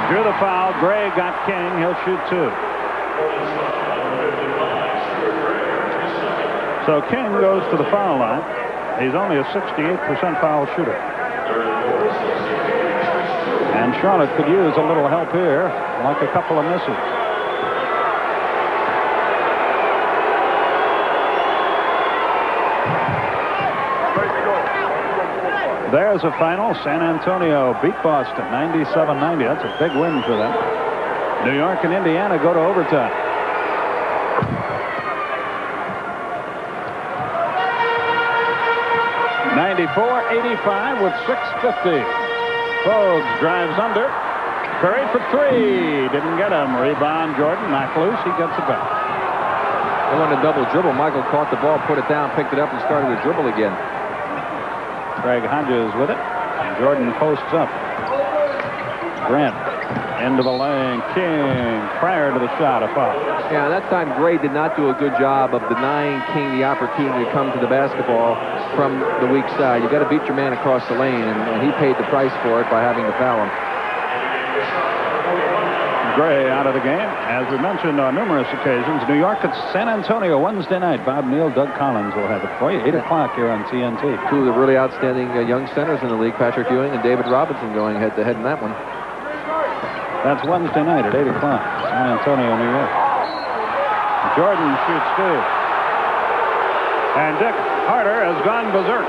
Drew the foul. Gray got King. He'll shoot 2. So King goes to the foul line. He's only a 68% foul shooter. And Charlotte could use a little help here, like a couple of misses. There's a final. San Antonio beat Boston 97-90. That's a big win for them. New York and Indiana go to overtime. .94-85 with 6:50. Bogues drives under. Curry for three. Didn't get him. Rebound Jordan. Knocked loose. He gets it back. They wanted a double dribble. Michael caught the ball, put it down, picked it up, and started to dribble again. Greg Hodges with it. Jordan posts up. Grant into the lane. King prior to the shot, a foul. Yeah, that time Gray did not do a good job of denying King the opportunity to come to the basketball from the weak side. You got to beat your man across the lane, and he paid the price for it by having to foul him. Gray out of the game. As we mentioned on numerous occasions, New York at San Antonio Wednesday night. Bob Neal, Doug Collins will have it for you. 8 o'clock here on TNT. Two of the really outstanding young centers in the league, Patrick Ewing and David Robinson, going head-to-head in that one. That's Wednesday night at 8 o'clock. San Antonio, New York. Jordan shoots two. And Dick Harder has gone berserk.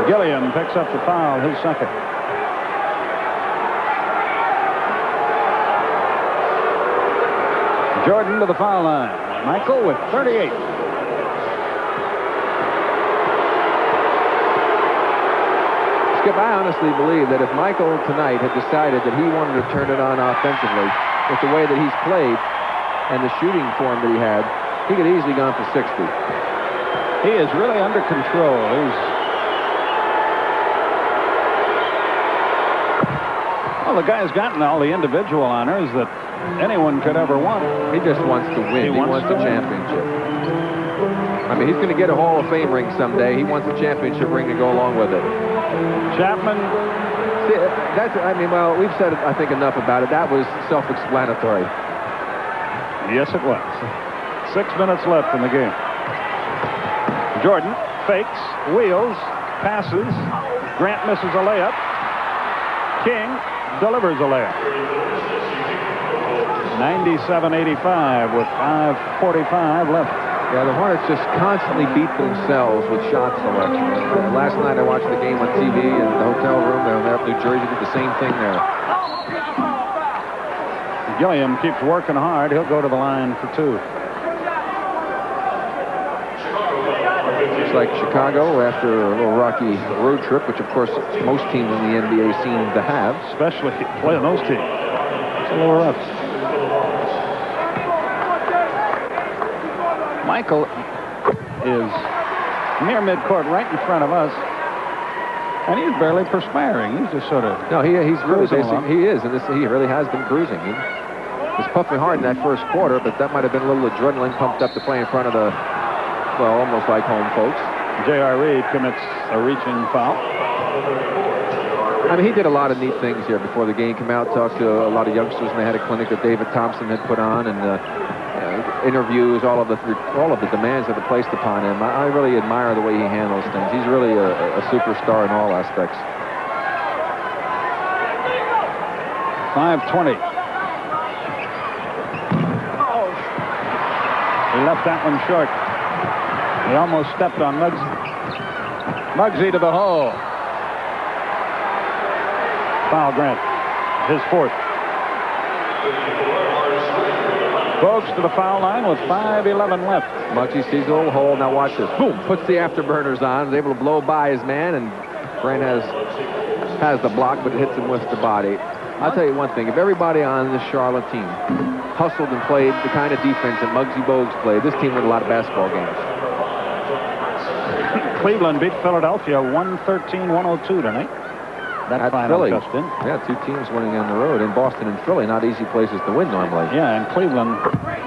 Gilliam picks up the foul, his second. Jordan to the foul line. Michael with 38. Skip, I honestly believe that if Michael tonight had decided that he wanted to turn it on offensively with the way that he's played and the shooting form that he had, he could easily gone for 60. He is really under control. Well, the guy's gotten all the individual honors that anyone could ever want. He just wants to win. He wants the championship. I mean, he's going to get a Hall of Fame ring someday. He wants the championship ring to go along with it. Chapman. See, well, we've said, I think, enough about it. That was self-explanatory. Yes, it was. 6 minutes left in the game. Jordan fakes, wheels, passes. Grant misses a layup. King delivers a layup. 97-85 with 5:45 left. Yeah, the Hornets just constantly beat themselves with shot selection. Last night I watched the game on TV in the hotel room down there in New Jersey. Did the same thing there. Gilliam keeps working hard. He'll go to the line for two. Just like Chicago after a little rocky road trip, which of course most teams in the NBA seem to have. Especially playing those teams. It's a little rough. Michael is near midcourt right in front of us. And he's barely perspiring. He's just sort of... No, he's really basic. He is, and he really has been cruising. He was puffing hard in that first quarter, but that might have been a little adrenaline pumped up to play in front of the, well, almost like home folks. J.R. Reed commits a reaching foul. I mean, he did a lot of neat things here before the game came out, talked to a lot of youngsters, and they had a clinic that David Thompson had put on, and interviews, all of the demands that are placed upon him. I really admire the way he handles things. He's really a superstar in all aspects. 5:20. He left that one short. He almost stepped on Muggsy. Muggsy to the hole. Foul, Grant. His fourth. Bogues to the foul line with 5:11 left. Muggsy sees a little hole. Now watch this. Boom! Puts the afterburners on. Is able to blow by his man, and Grant has the block, but it hits him with the body. I'll tell you one thing. If everybody on this Charlotte team hustled and played the kind of defense that Muggsy Bogues played, this team won a lot of basketball games. Cleveland beat Philadelphia 113-102 tonight. That final Philly. just in. Yeah, two teams winning on the road. In Boston and Philly, not easy places to win normally. Yeah, and Cleveland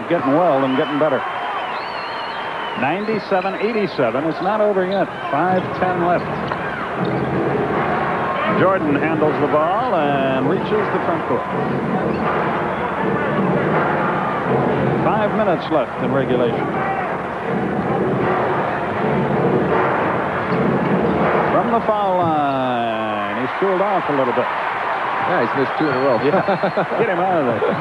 getting well and getting better. 97-87. It's not over yet. 5:10 left. Jordan handles the ball and reaches the front court. 5 minutes left in regulation. From the foul line, he's cooled off a little bit. Yeah, he's missed 2 in a row. Yeah. Get him out of there.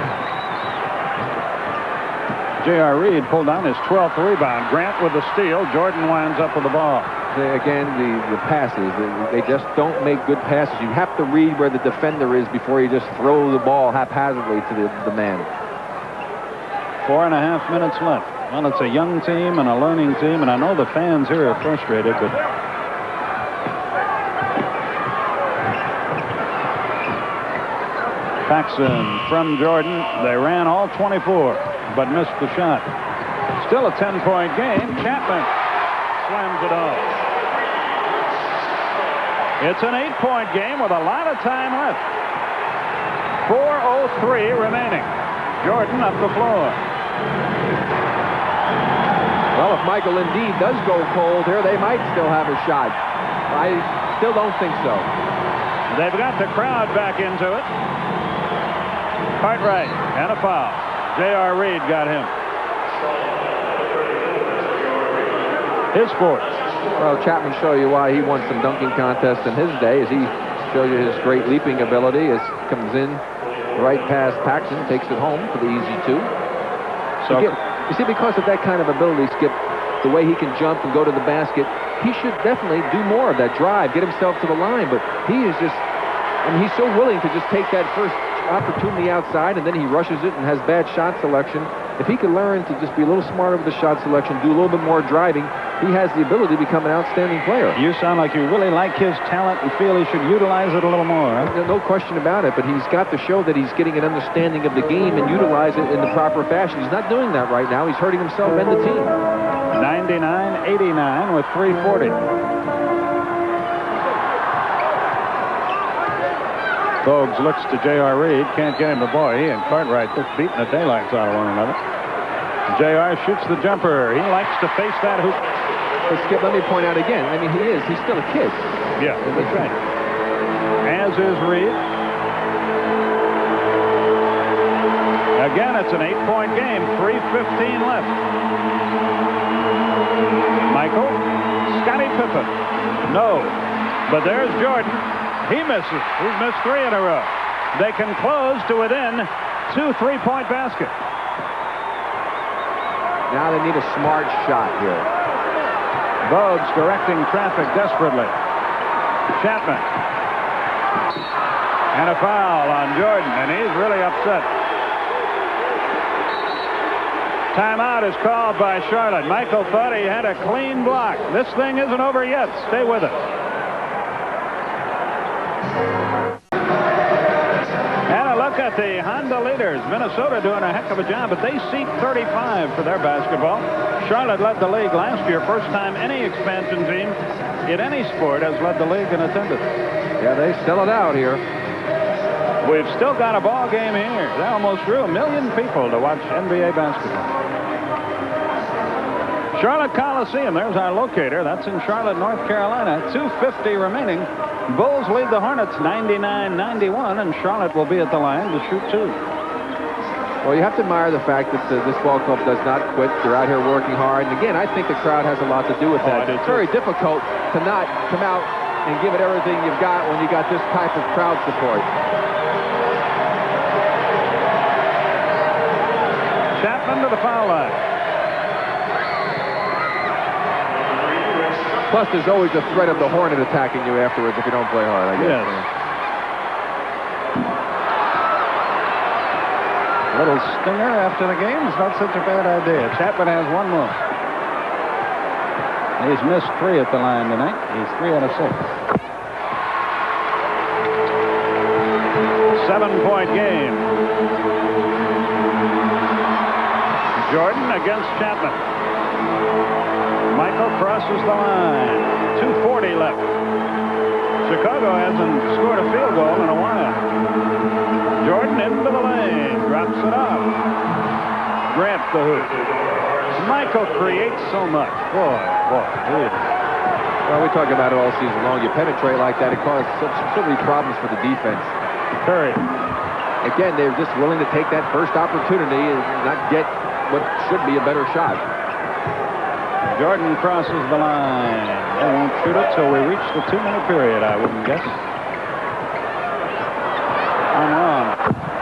J.R. Reed pulled down his 12th rebound. Grant with the steal. Jordan winds up with the ball. Again, the passes, they just don't make good passes. You have to read where the defender is before you just throw the ball haphazardly to the man. 4.5 minutes left. Well, it's a young team and a learning team, and I know the fans here are frustrated, but Paxson from Jordan. They ran all 24, but missed the shot. Still a 10-point game. Chapman slams it off. It's an 8-point game with a lot of time left. 4:03 remaining. Jordan up the floor. Well, if Michael indeed does go cold here, they might still have a shot. I still don't think so. They've got the crowd back into it. Cartwright and a foul. J.R. Reed got him. His fourth. Well, Chapman show you why he won some dunking contests in his day, as he shows you his great leaping ability. As comes in right past Paxson, takes it home for the easy 2. So you see, because of that kind of ability, Skip, the way he can jump and go to the basket, he should definitely do more of that drive, get himself to the line. But he is just, I mean, he's so willing to just take that first opportunity outside, and then he rushes it and has bad shot selection. If he could learn to just be a little smarter with the shot selection, do a little bit more driving, he has the ability to become an outstanding player. You sound like you really like his talent and feel he should utilize it a little more. Huh? No question about it, but he's got to show that he's getting an understanding of the game and utilize it in the proper fashion. He's not doing that right now. He's hurting himself and the team. 99-89 with 3:40. Bogues looks to J.R. Reed, can't get him the ball. He and Cartwright just beating the daylights out of one another. J.R. shoots the jumper. He likes to face that hoop. But Skip, let me point out again, I mean, he's still a kid. Yeah, that's right. As is Reed. Again, it's an 8-point game. 3:15 left. Michael, Scottie Pippen. No. But there's Jordan. He misses. He's missed 3 in a row. They can close to within 2 3-point baskets. Now they need a smart shot here. Bogues directing traffic desperately. Chapman. And a foul on Jordan, and he's really upset. Timeout is called by Charlotte. Michael thought he had a clean block. This thing isn't over yet. Stay with us. And a look at the Honda leaders. Minnesota doing a heck of a job, but they seat 35 for their basketball. Charlotte led the league last year. First time any expansion team in any sport has led the league in attendance. Yeah, they sell it out here. We've still got a ball game here. They almost drew 1 million people to watch NBA basketball. Charlotte Coliseum, there's our locator. That's in Charlotte, North Carolina. 2:50 remaining. Bulls lead the Hornets 99-91, and Charlotte will be at the line to shoot 2. Well, you have to admire the fact that this ball club does not quit. They're out here working hard. And again, I think the crowd has a lot to do with that. It's very difficult to not come out and give it everything you've got when you got this type of crowd support. Chapman to the foul line. Plus, there's always the threat of the Hornet attacking you afterwards if you don't play hard, I guess. Yes. A little stinger after the game is not such a bad idea. Chapman has one more. He's missed 3 at the line tonight. He's 3 out of 6. 7-point game. Jordan against Chapman. Michael crosses the line. 2:40 left. Chicago hasn't scored a field goal in a while. Jordan into the lane. Drops it off. Grant the hoop. Michael creates so much. Boy. Well, we talk about it all season long. You penetrate like that, it causes so many problems for the defense. Curry. Again, they're just willing to take that first opportunity and not get what should be a better shot. Jordan crosses the line. They won't shoot it till we reach the 2-minute period, I wouldn't guess. I'm wrong.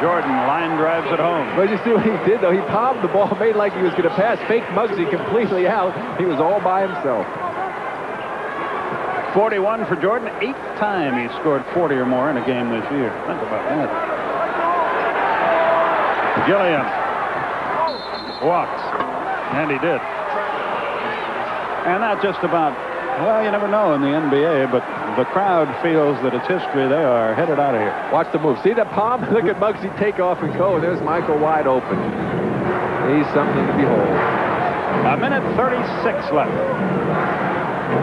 Jordan line drives it home. But you see what he did, though? He palmed the ball, made like he was going to pass, faked Muggsy completely out. He was all by himself. 41 for Jordan. 8th time he scored 40 or more in a game this year. Think about that. Gilliam walks, and he did. And that just about, well, you never know in the NBA, but the crowd feels that it's history. They are headed out of here. Watch the move. See that palm? Look at Muggsy take off and go. There's Michael wide open. He's something to behold. 1:36 left.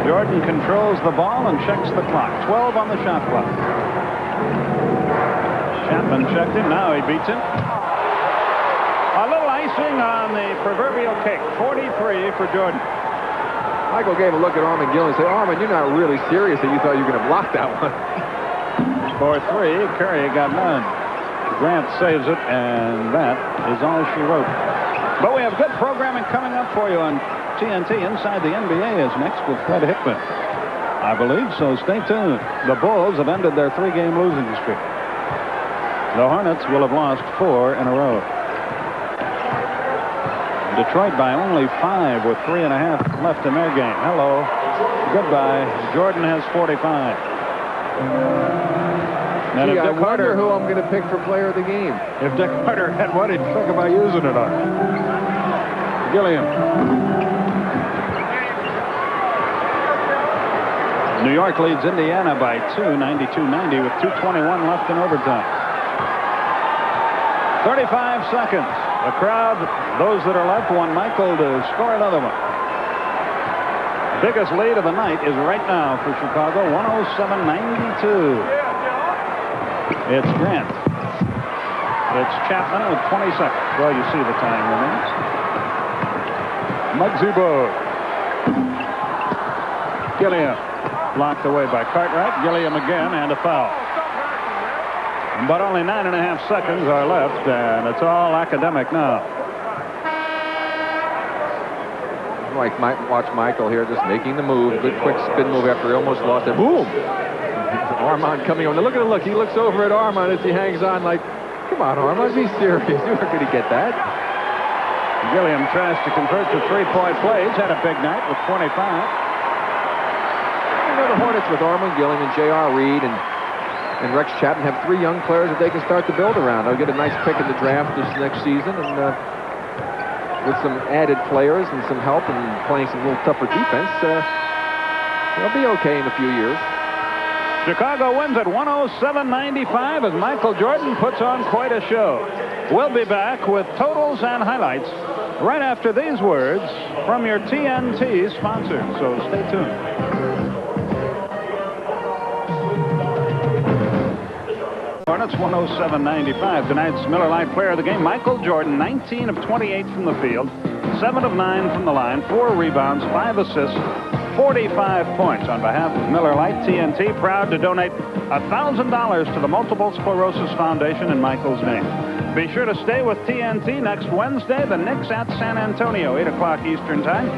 Jordan controls the ball and checks the clock. 12 on the shot clock. Chapman checked him. Now he beats him. A little icing on the proverbial cake. 43 for Jordan. Michael gave a look at Armin Gilliam and said, Armin, you're not really serious that you thought you were going to block that one. Score 3. Curry got none. Grant saves it, and that is all she wrote. But we have good programming coming up for you on TNT. Inside the NBA is next with Fred Hickman. I believe so. Stay tuned. The Bulls have ended their 3-game losing streak. The Hornets will have lost 4 in a row. Detroit by only 5 with 3.5 left in their game. Hello. Goodbye. Jordan has 45. And Gee, if Dick I wonder Carter, who I'm going to pick for player of the game. if Dick Carter had what he'd think about using it on. Gilliam. New York leads Indiana by 2, 92-90 with 2:21 left in overtime. 35 seconds. The crowd, those that are left, want Michael to score another one. Biggest lead of the night is right now for Chicago, 107-92. It's Grant. It's Chapman with 20 seconds. Well, you see the time remains. Muggsy Bogues. Gilliam blocked away by Cartwright. Gilliam again, and a foul. But only 9.5 seconds are left, and it's all academic now. Watch Michael here just making the move. Good quick spin move after he almost lost it. Boom! Armand coming on. Now look at the look. He looks over at Armand as he hangs on like, come on, Armand, be serious. You aren't going to get that. Gilliam tries to convert to 3-point plays. Had a big night with 25. You know, the Hornets with Armand Gilliam and J.R. Reed and Rex Chapman have 3 young players that they can start to build around. They'll get a nice pick in the draft this next season, and with some added players and some help and playing some little tougher defense, they'll be okay in a few years. Chicago wins at 107-95 as Michael Jordan puts on quite a show. We'll be back with totals and highlights right after these words from your TNT sponsor, so stay tuned. Hornets 107-95. Tonight's Miller Lite player of the game, Michael Jordan, 19 of 28 from the field, 7 of 9 from the line, 4 rebounds, 5 assists, 45 points. On behalf of Miller Lite, TNT proud to donate $1,000 to the Multiple Sclerosis Foundation in Michael's name. Be sure to stay with TNT next Wednesday. The Knicks at San Antonio, 8 o'clock Eastern Time.